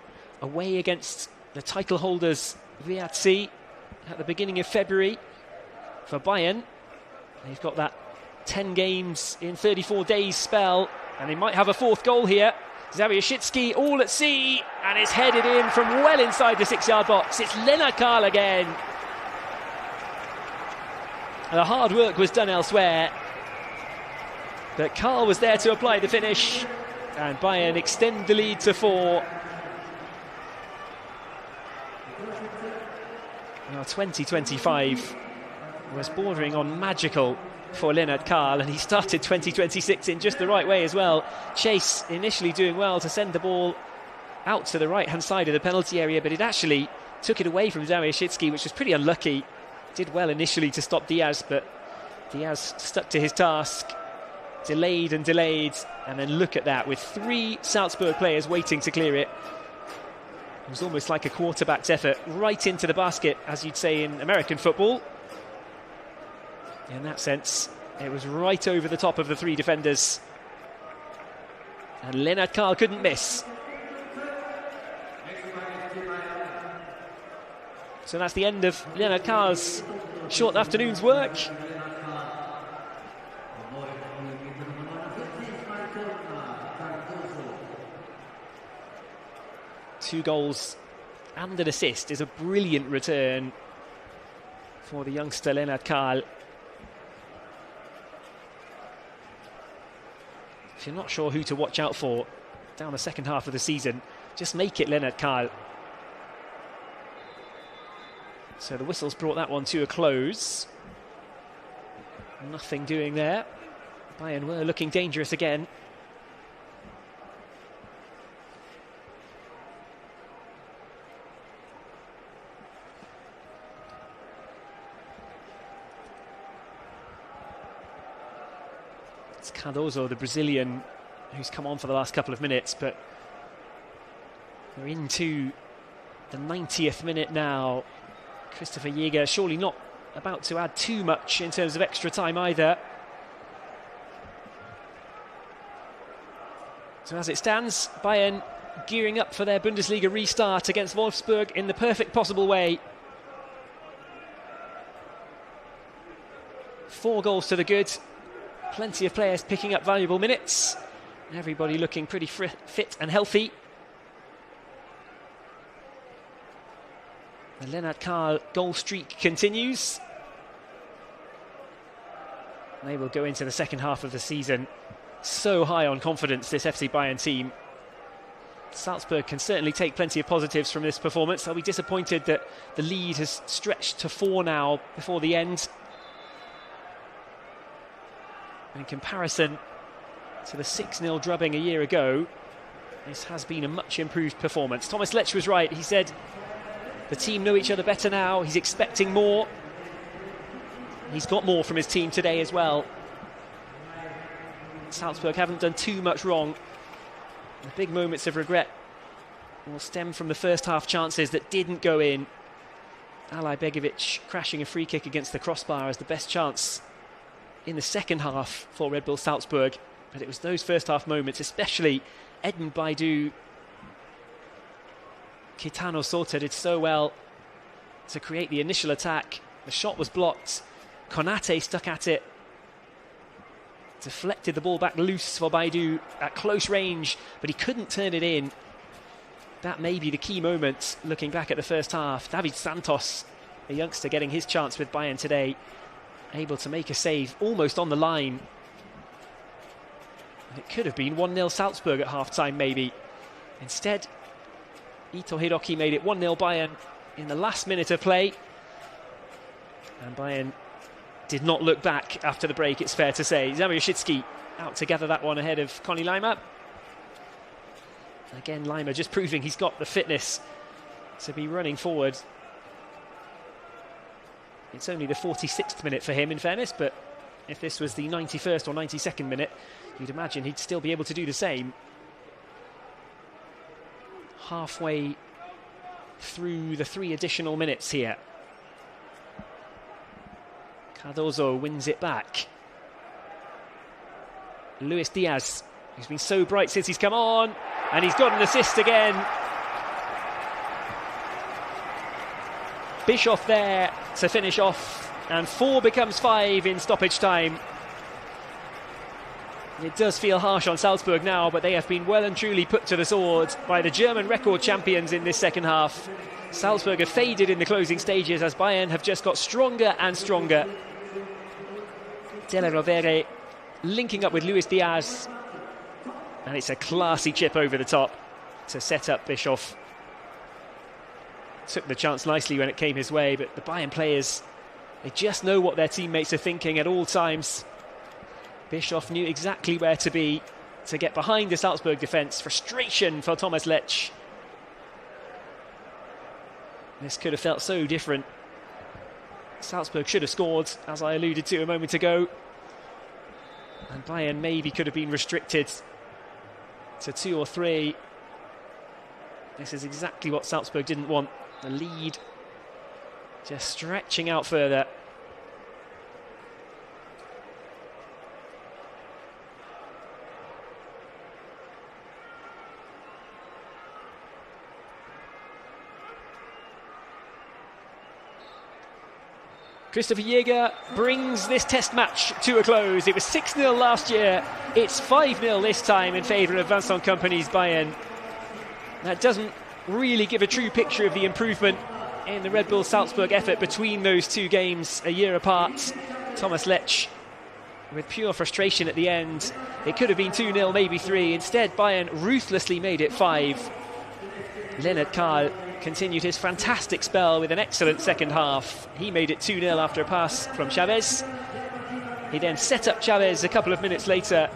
away against the title holders WAC at the beginning of February. For Bayern, they've got that 10 games in 34 days spell, and they might have a fourth goal here. Zawierzycki all at sea, and it's headed in from well inside the 6-yard box. It's Leonard Karl again. The hard work was done elsewhere, but Karl was there to apply the finish, and Bayern extend the lead to 4. Now 2025 was bordering on magical for Leonard Karl, and he started 2026 in just the right way as well. Chase initially doing well to send the ball out to the right-hand side of the penalty area, but it actually took it away from Zawierzycki, which was pretty unlucky. Did well initially to stop Diaz, but Diaz stuck to his task, delayed, and then look at that, with 3 Salzburg players waiting to clear it. It was almost like a quarterback's effort, right into the basket, as you'd say in American football. In that sense, it was right over the top of the 3 defenders. And Leonard Karl couldn't miss. So that's the end of Leonard Karl's short afternoon's work. Two goals and an assist is a brilliant return for the youngster Leonard Karl. if you're not sure who to watch out for down the second half of the season, just make it Lennart Kahl. So the whistle's brought that one to a close. Nothing doing there. Bayern were looking dangerous again. It's Cardozo, the Brazilian, who's come on for the last couple of minutes, but we're into the 90th minute now. Christopher Jäger surely not about to add too much in terms of extra time either. So as it stands, Bayern gearing up for their Bundesliga restart against Wolfsburg in the perfect possible way. 4 goals to the good. Plenty of players picking up valuable minutes. Everybody looking pretty fit and healthy. The Lennart Kahl goal streak continues. They will go into the second half of the season so high on confidence, this FC Bayern team. Salzburg can certainly take plenty of positives from this performance. They'll be disappointed that the lead has stretched to 4 now before the end. In comparison to the 6-0 drubbing a year ago, this has been a much improved performance. Thomas Lech was right. He said the team know each other better now. He's expecting more. He's got more from his team today as well. Salzburg haven't done too much wrong. The big moments of regret will stem from the first half chances that didn't go in. Alay Begovic crashing a free kick against the crossbar as the best chance in the second half for Red Bull Salzburg. But it was those first half moments, especially Edmund Baidu. Kitano Sota did so well to create the initial attack. The shot was blocked. Konate stuck at it. Deflected the ball back loose for Baidu at close range, but he couldn't turn it in. That may be the key moment looking back at the first half. David Santos, a youngster getting his chance with Bayern today, able to make a save almost on the line. And it could have been 1-0 Salzburg at half-time maybe. Instead, Ito Hiroki made it 1-0 Bayern in the last minute of play. And Bayern did not look back after the break, it's fair to say. Zamierzycki out to gather that one ahead of Conny Laimer. Again, Laimer just proving he's got the fitness to be running forward. It's only the 46th minute for him, in fairness, but if this was the 91st or 92nd minute, you'd imagine he'd still be able to do the same. Halfway through the 3 additional minutes here. Cardozo wins it back. Luis Diaz, who's been so bright since he's come on, and he's got an assist again. Bischoff there to finish off, and 4 becomes 5 in stoppage time. It does feel harsh on Salzburg now, but they have been well and truly put to the sword by the German record champions in this second half. Salzburg have faded in the closing stages as Bayern have just got stronger and stronger. Della Rovere linking up with Luis Diaz, and it's a classy chip over the top to set up Bischoff. Took the chance nicely when it came his way, but the Bayern players, they just know what their teammates are thinking at all times. Bischoff knew exactly where to be to get behind the Salzburg defence. Frustration for Thomas Lech. This could have felt so different. Salzburg should have scored, as I alluded to a moment ago. And Bayern maybe could have been restricted to 2 or 3. This is exactly what Salzburg didn't want. The lead just stretching out further. Christopher Jäger brings this test match to a close. It was 6-0 last year. It's 5-0 this time in favour of Vincent Kompany's Bayern. That doesn't really give a true picture of the improvement in the Red Bull Salzburg effort between those 2 games a year apart. Thomas Lech with pure frustration at the end. It could have been 2-0, maybe 3. Instead, Bayern ruthlessly made it 5. Lennart Karl continued his fantastic spell with an excellent second half. He made it 2-0 after a pass from Chavez. He then set up Chavez a couple of minutes later,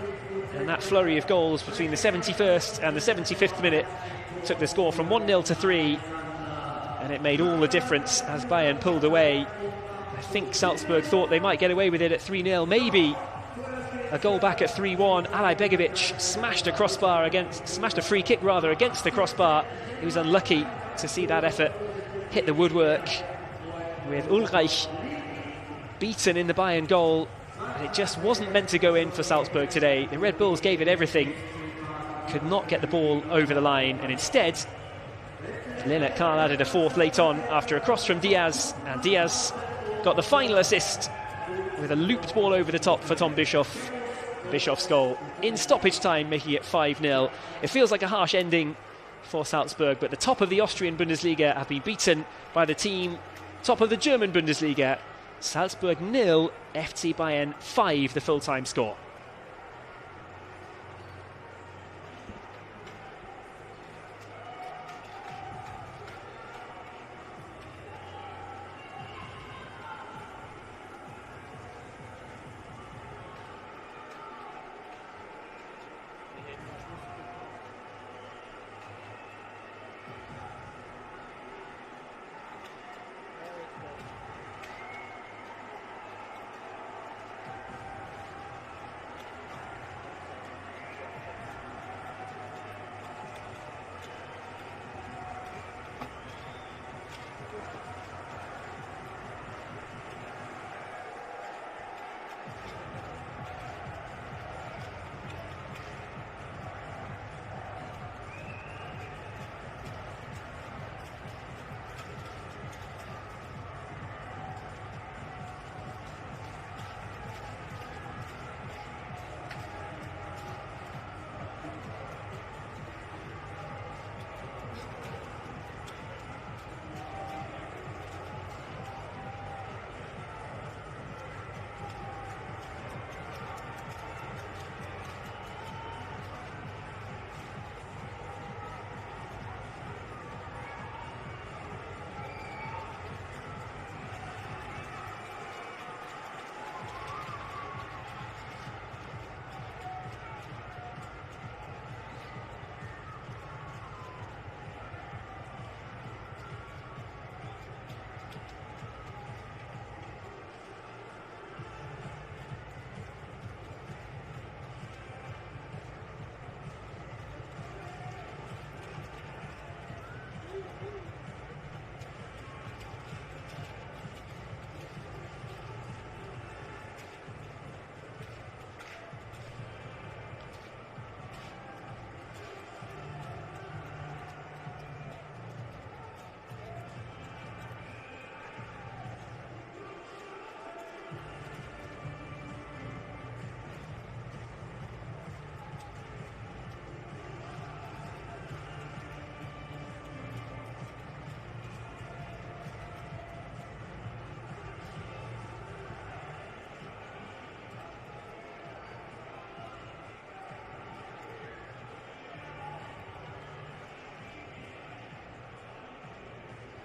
and that flurry of goals between the 71st and the 75th minute took the score from 1-0 to 3, and it made all the difference as Bayern pulled away. I think Salzburg thought they might get away with it at 3-0, maybe a goal back at 3-1. Alay Begovic smashed a free kick against the crossbar. He was unlucky to see that effort hit the woodwork, with Ulreich beaten in the Bayern goal. And it just wasn't meant to go in for Salzburg today. The Red Bulls gave it everything, could not get the ball over the line, and instead Lennart Karl added a fourth late on after a cross from Diaz, and Diaz got the final assist with a looped ball over the top for Tom Bischoff. Bischoff's goal in stoppage time, making it 5-0. It feels like a harsh ending for Salzburg, but the top of the Austrian Bundesliga have been beaten by the team top of the German Bundesliga. Salzburg 0, FC Bayern 5, the full-time score.